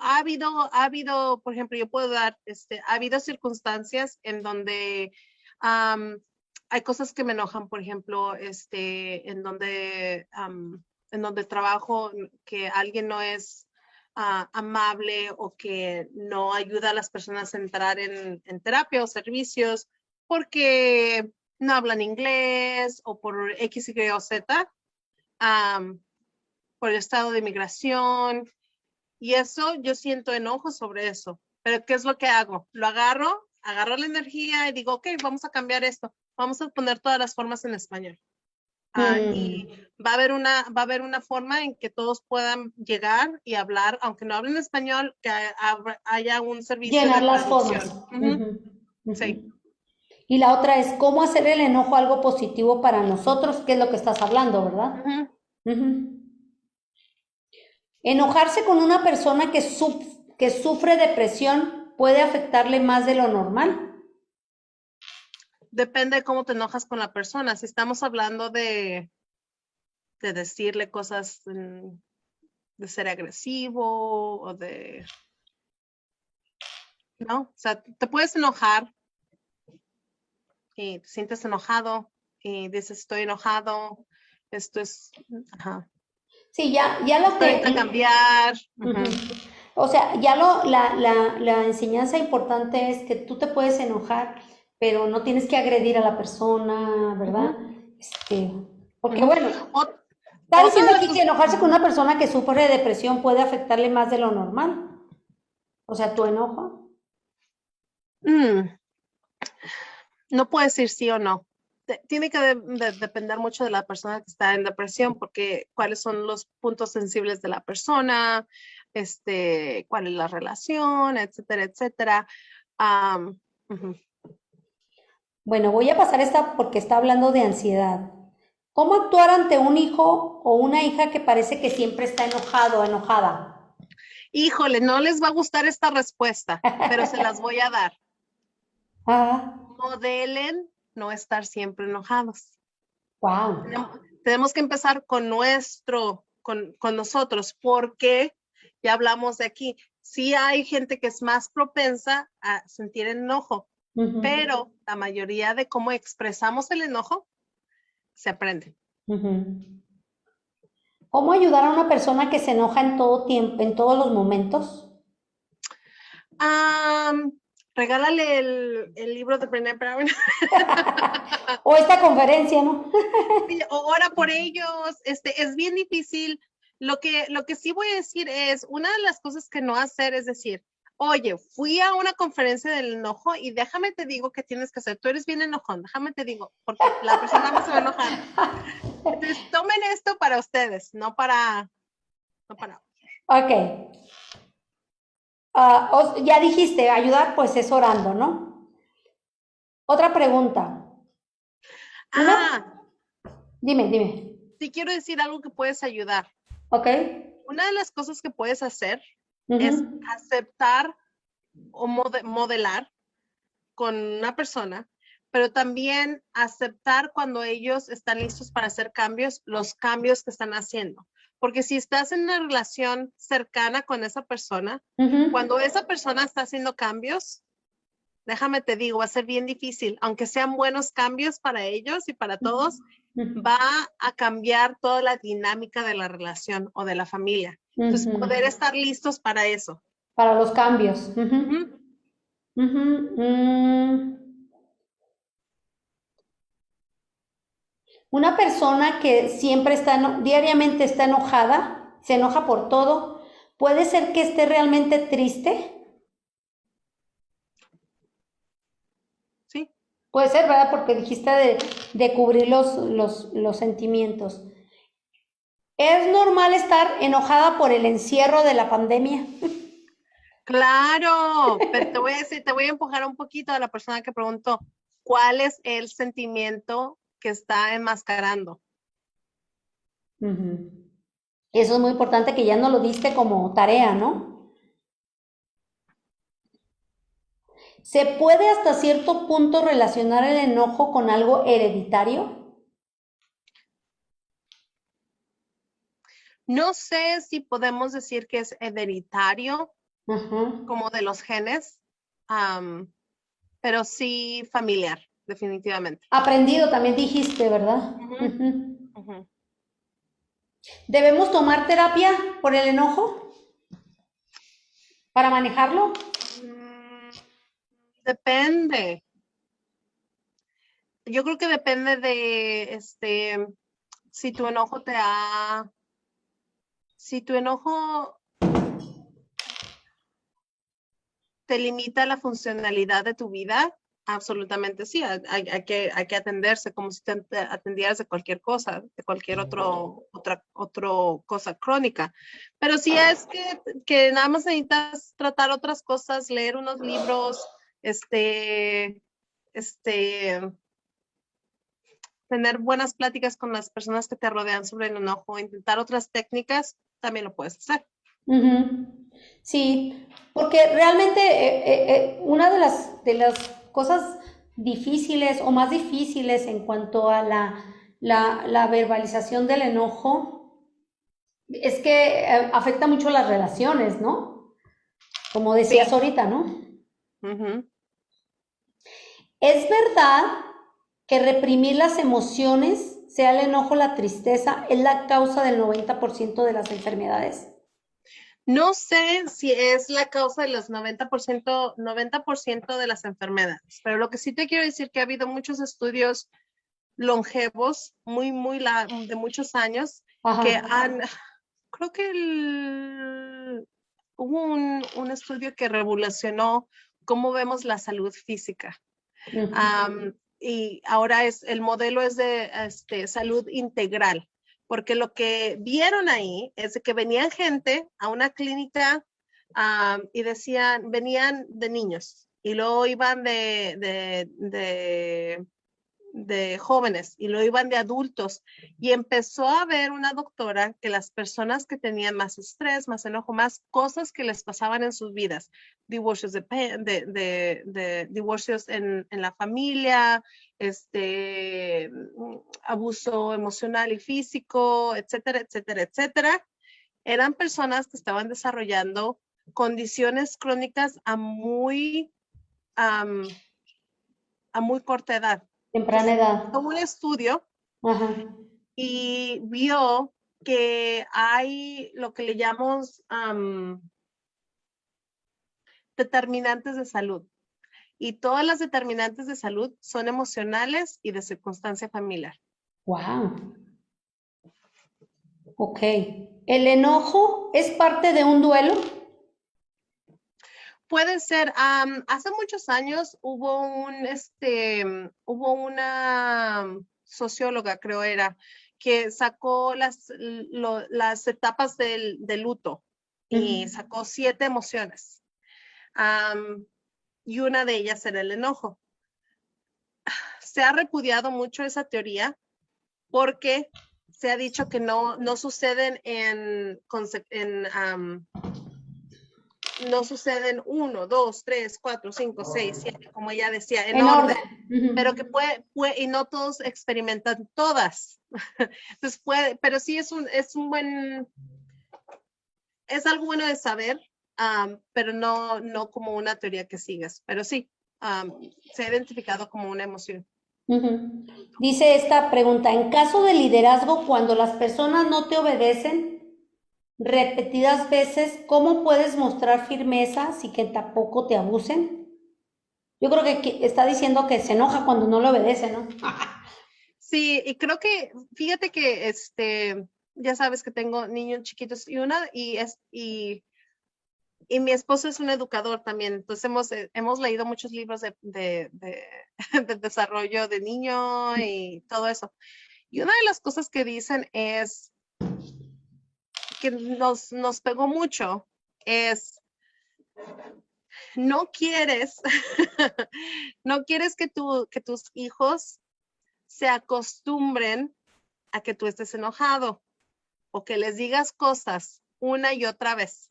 por ejemplo, yo puedo dar, ha habido circunstancias en donde hay cosas que me enojan, por ejemplo, en donde trabajo, que alguien no es amable o que no ayuda a las personas a entrar en terapia o servicios porque no hablan inglés o por X, Y o Z, por el estado de inmigración. Y eso, yo siento enojo sobre eso. Pero ¿qué es lo que hago? Lo agarro la energía y digo, ok, vamos a cambiar esto. Vamos a poner todas las formas en español. Y va a haber una forma en que todos puedan llegar y hablar, aunque no hablen español, que haya un servicio Llenar de las traducción. formas. Sí. Y la otra es cómo hacer el enojo algo positivo para nosotros, que es lo que estás hablando, ¿verdad? Ujú. Enojarse con una persona que sufre depresión puede afectarle más de lo normal. Depende de cómo te enojas con la persona. Si estamos hablando de decirle cosas, de ser agresivo o de, ¿no? O sea, te puedes enojar y te sientes enojado y dices, estoy enojado, esto es, ajá, Sí, ya lo estoy a cambiar. O sea, la enseñanza importante es que tú te puedes enojar, pero no tienes que agredir a la persona, ¿verdad? Porque bueno, está Otra de diciendo las aquí que cosas, enojarse con una persona que sufre de depresión puede afectarle más de lo normal. O sea, tu enojo. no puedes decir sí o no. Tiene que depender mucho de la persona que está en depresión, porque cuáles son los puntos sensibles de la persona, cuál es la relación, etcétera, etcétera. Bueno, voy a pasar esta porque está hablando de ansiedad. ¿Cómo actuar ante un hijo o una hija que parece que siempre está enojado o enojada? Híjole, no les va a gustar esta respuesta, pero se las voy a dar. Ah, Modelen no estar siempre enojados. wow. Tenemos que empezar con nosotros, porque ya hablamos de aquí. Sí hay gente que es más propensa a sentir enojo, pero la mayoría de cómo expresamos el enojo se aprende. ¿Cómo ayudar a una persona que se enoja en todo tiempo, en todos los momentos? Regálale el libro de Brené Brown. O esta conferencia, ¿no? O ora por ellos. Es bien difícil. Lo que sí voy a decir es, una de las cosas que no hacer es decir, oye, fui a una conferencia del enojo y déjame te digo qué tienes que hacer. Tú eres bien enojón, déjame te digo, porque la persona no se va a enojar. Entonces, tomen esto para ustedes, no para. Ok. Ya dijiste, ayudar pues es orando, ¿no? Otra pregunta. Una, Ah, dime. sí quiero decir algo que puedes ayudar. Ok. Una de las cosas que puedes hacer es Ujú. aceptar o modelar con una persona, pero también aceptar cuando ellos están listos para hacer cambios, los cambios que están haciendo. Porque si estás en una relación cercana con esa persona, cuando esa persona está haciendo cambios, déjame te digo, va a ser bien difícil, aunque sean buenos cambios para ellos y para todos, va a cambiar toda la dinámica de la relación o de la familia. Entonces, poder estar listos para eso. Para los cambios. Una persona que siempre diariamente está enojada, se enoja por todo, puede ser que esté realmente triste. Sí. Puede ser, ¿verdad? Porque dijiste de cubrir los sentimientos. ¿Es normal estar enojada por el encierro de la pandemia? Claro, pero te voy a decir, te voy a empujar un poquito a la persona que preguntó, ¿cuál es el sentimiento que está enmascarando? Eso es muy importante que ya no lo diste como tarea, ¿no? ¿Se puede hasta cierto punto relacionar el enojo con algo hereditario? No sé si podemos decir que es hereditario, Ajá. como de los genes, pero sí familiar, definitivamente. Aprendido también dijiste, ¿verdad? Ujú, ujú. ¿Debemos tomar terapia por el enojo para manejarlo? Mm, Depende. yo creo que depende de, si tu enojo si tu enojo te limita la funcionalidad de tu vida, absolutamente sí, hay que atenderse como si te atendieras de cualquier cosa, de cualquier otra cosa crónica. Pero si es que nada más necesitas tratar otras cosas, leer unos libros, este, tener buenas pláticas con las personas que te rodean sobre el enojo, intentar otras técnicas, también lo puedes hacer. Ujú. Sí, porque realmente una de las cosas difíciles o más difíciles en cuanto a la verbalización del enojo es que afecta mucho las relaciones, ¿no? Como decías Sí. ahorita, ¿no? Ujú. ¿Es verdad que reprimir las emociones, sea el enojo o la tristeza, es la causa del 90% de las enfermedades? No sé si es la causa de los 90% de las enfermedades, pero lo que sí te quiero decir que ha habido muchos estudios longevos, de muchos años, que Ajá. creo que hubo un estudio que revolucionó cómo vemos la salud física. Y ahora el modelo es de salud integral, porque lo que vieron ahí es de que venían gente a una clínica y decían, venían de niños y luego iban de jóvenes y lo iban de adultos y empezó a ver una doctora que las personas que tenían más estrés, más enojo, más cosas que les pasaban en sus vidas, divorcios divorcios en la familia, abuso emocional y físico, etcétera, etcétera, etcétera, eran personas que estaban desarrollando condiciones crónicas a muy corta edad. Temprana Entonces, edad. hizo un estudio Ajá. y vio que hay lo que le llamamos determinantes de salud. Y todas las determinantes de salud son emocionales y de circunstancia familiar. Wow. Ok. ¿El enojo es parte de un duelo? Puede ser, hace muchos años hubo una socióloga, creo era, que sacó las etapas del luto y Ujú. sacó 7 emociones. Y una de ellas era el enojo. Se ha repudiado mucho esa teoría porque se ha dicho que no suceden no suceden 1, 2, 3, 4, 5, 6, 7, como ella decía, en En orden. orden, pero Ujú. que y no todos experimentan todas. Entonces pero sí es algo bueno de saber, pero no como una teoría que sigas, pero sí, se ha identificado como una emoción. Ujú. Dice esta pregunta, en caso de liderazgo, cuando las personas no te obedecen repetidas veces, ¿cómo puedes mostrar firmeza sin que tampoco te abusen? Yo creo que está diciendo que se enoja cuando no le obedece, ¿no? Sí, y creo que, fíjate que ya sabes que tengo niños chiquitos y mi esposo es un educador también, entonces hemos leído muchos libros de desarrollo de niño y todo eso. Y una de las cosas que dicen es que nos pegó mucho, es no quieres, no quieres que tus hijos se acostumbren a que tú estés enojado o que les digas cosas una y otra vez.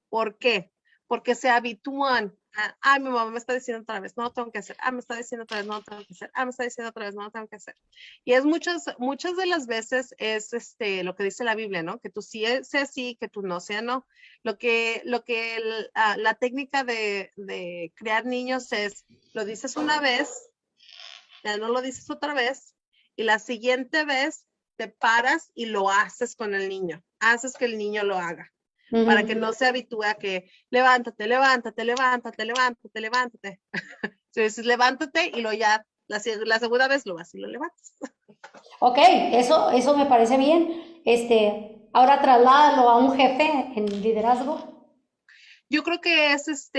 ¿Por qué? Porque se habitúan a, mi mamá me está diciendo otra vez, no lo tengo que hacer. Me está diciendo otra vez, no lo tengo que hacer. Me está diciendo otra vez, no lo tengo que hacer. Y es muchas de las veces es lo que dice la Biblia, ¿no? Que tú sí sea sí, que tú no sea no. La técnica de crear niños es, lo dices una vez, ya no lo dices otra vez, y la siguiente vez te paras y lo haces con el niño. Haces que el niño lo haga para que Ujú. no se habitúe a que levántate, levántate, levántate, levántate, levántate. Entonces, levántate y lo ya La segunda vez lo vas y lo levantas. Ok, eso me parece bien. Ahora trasládalo a un jefe en liderazgo. Yo creo que es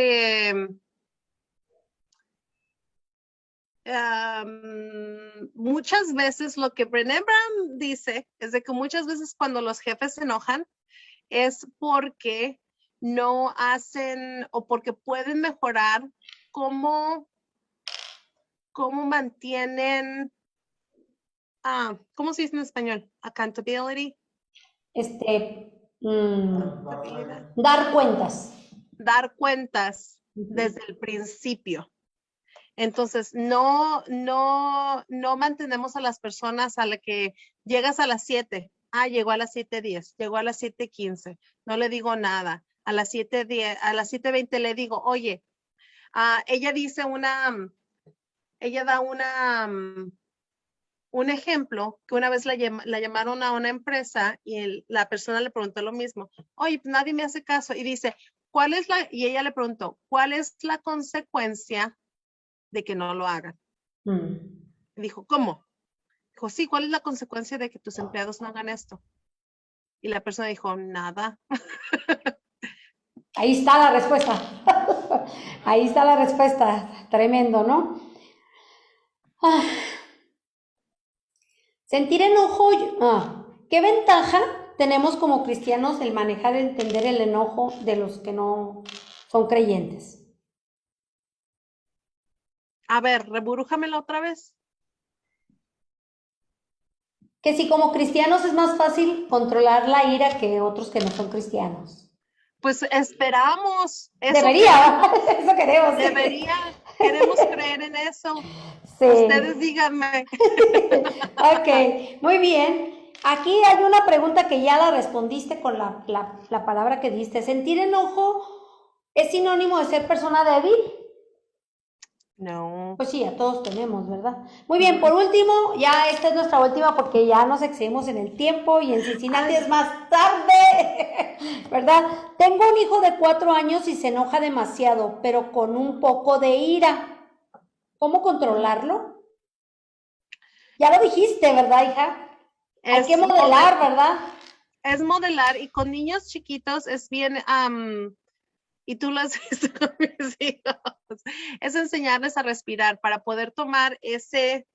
muchas veces lo que Brené Brown dice es de que muchas veces cuando los jefes se enojan es porque no hacen o porque pueden mejorar cómo mantienen, ¿cómo se dice en español? Accountability. Accountabilidad. Dar cuentas. Dar cuentas Ujú. desde el principio. Entonces, no mantenemos a las personas a la que llegas a las 7. Llegó a las 7:10, llegó a las 7:15. No le digo nada. A las 7:10, a las 7:20 le digo, oye, ella dice ella da un ejemplo que una vez la llamaron a una empresa y la persona le preguntó lo mismo. Oye, pues nadie me hace caso. Y dice, y ella le preguntó, ¿cuál es la consecuencia de que no lo hagan? Dijo, ¿cómo? Dijo, sí, ¿cuál es la consecuencia de que tus empleados no hagan esto? Y la persona dijo, nada. Ahí está la respuesta. Ahí está la respuesta. Tremendo, ¿no? Sentir enojo. ¿Qué ventaja tenemos como cristianos el manejar, entender el enojo de los que no son creyentes? A ver, reburújamela otra vez. Que si como cristianos es más fácil controlar la ira que otros que no son cristianos. Pues esperamos. Debería, eso queremos. Queremos creer en eso. Sí. Ustedes díganme. Ok, muy bien. Aquí hay una pregunta que ya la respondiste con la palabra que diste. ¿Sentir enojo es sinónimo de ser persona débil? No. Pues sí, a todos tenemos, ¿verdad? Muy bien, por último, ya esta es nuestra última porque ya nos excedimos en el tiempo y en Cincinnati es más tarde, ¿verdad? Tengo un hijo de 4 años y se enoja demasiado, pero con un poco de ira. ¿Cómo controlarlo? Ya lo dijiste, ¿verdad, hija? Hay que modelar, ¿verdad? Es modelar y con niños chiquitos es bien, y tú lo has visto con mis hijos, es enseñarles a respirar para poder tomar ese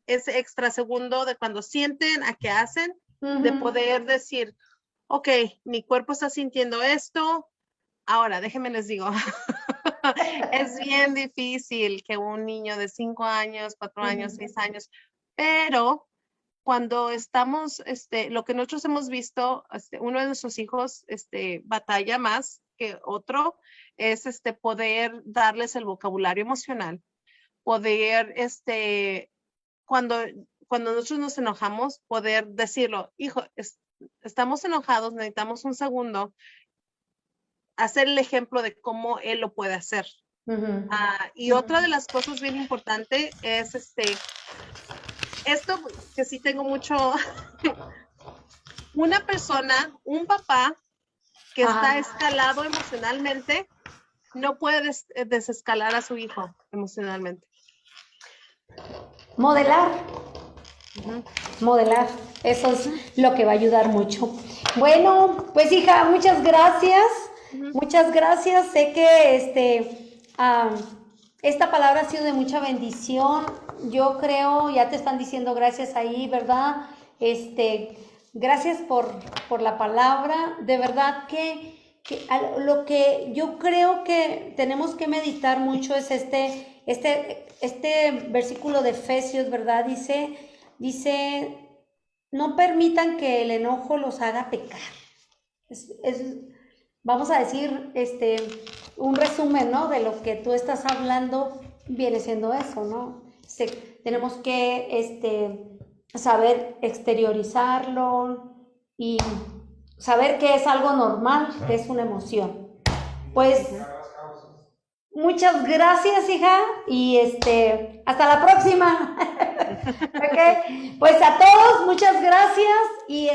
extra segundo de cuando sienten a qué hacen, de poder decir, ok, mi cuerpo está sintiendo esto, ahora déjenme les digo, es bien difícil que un niño de 5 años, 4 años, 6 años, pero cuando estamos, lo que nosotros hemos visto, uno de nuestros hijos, batalla más que otro, es poder darles el vocabulario emocional, poder, cuando nosotros nos enojamos, poder decirlo, hijo, estamos enojados, necesitamos un segundo, hacer el ejemplo de cómo él lo puede hacer. Y otra de las cosas bien importante es esto que sí tengo mucho, una persona, un papá que está escalado emocionalmente, no puede desescalar a su hijo emocionalmente. Modelar. Modelar, eso es lo que va a ayudar mucho. Bueno, pues hija, muchas gracias. Muchas gracias. Sé que esta palabra ha sido de mucha bendición. Yo creo, ya te están diciendo gracias ahí, ¿verdad? Gracias por la palabra. De verdad que lo que yo creo que tenemos que meditar mucho es este versículo de Efesios, ¿verdad? Dice, no permitan que el enojo los haga pecar. Vamos a decir, un resumen, ¿no? De lo que tú estás hablando viene siendo eso, ¿no? Tenemos que saber exteriorizarlo y saber que es algo normal, que es una emoción. Pues muchas gracias, hija, y hasta la próxima. Okay. Pues a todos muchas gracias y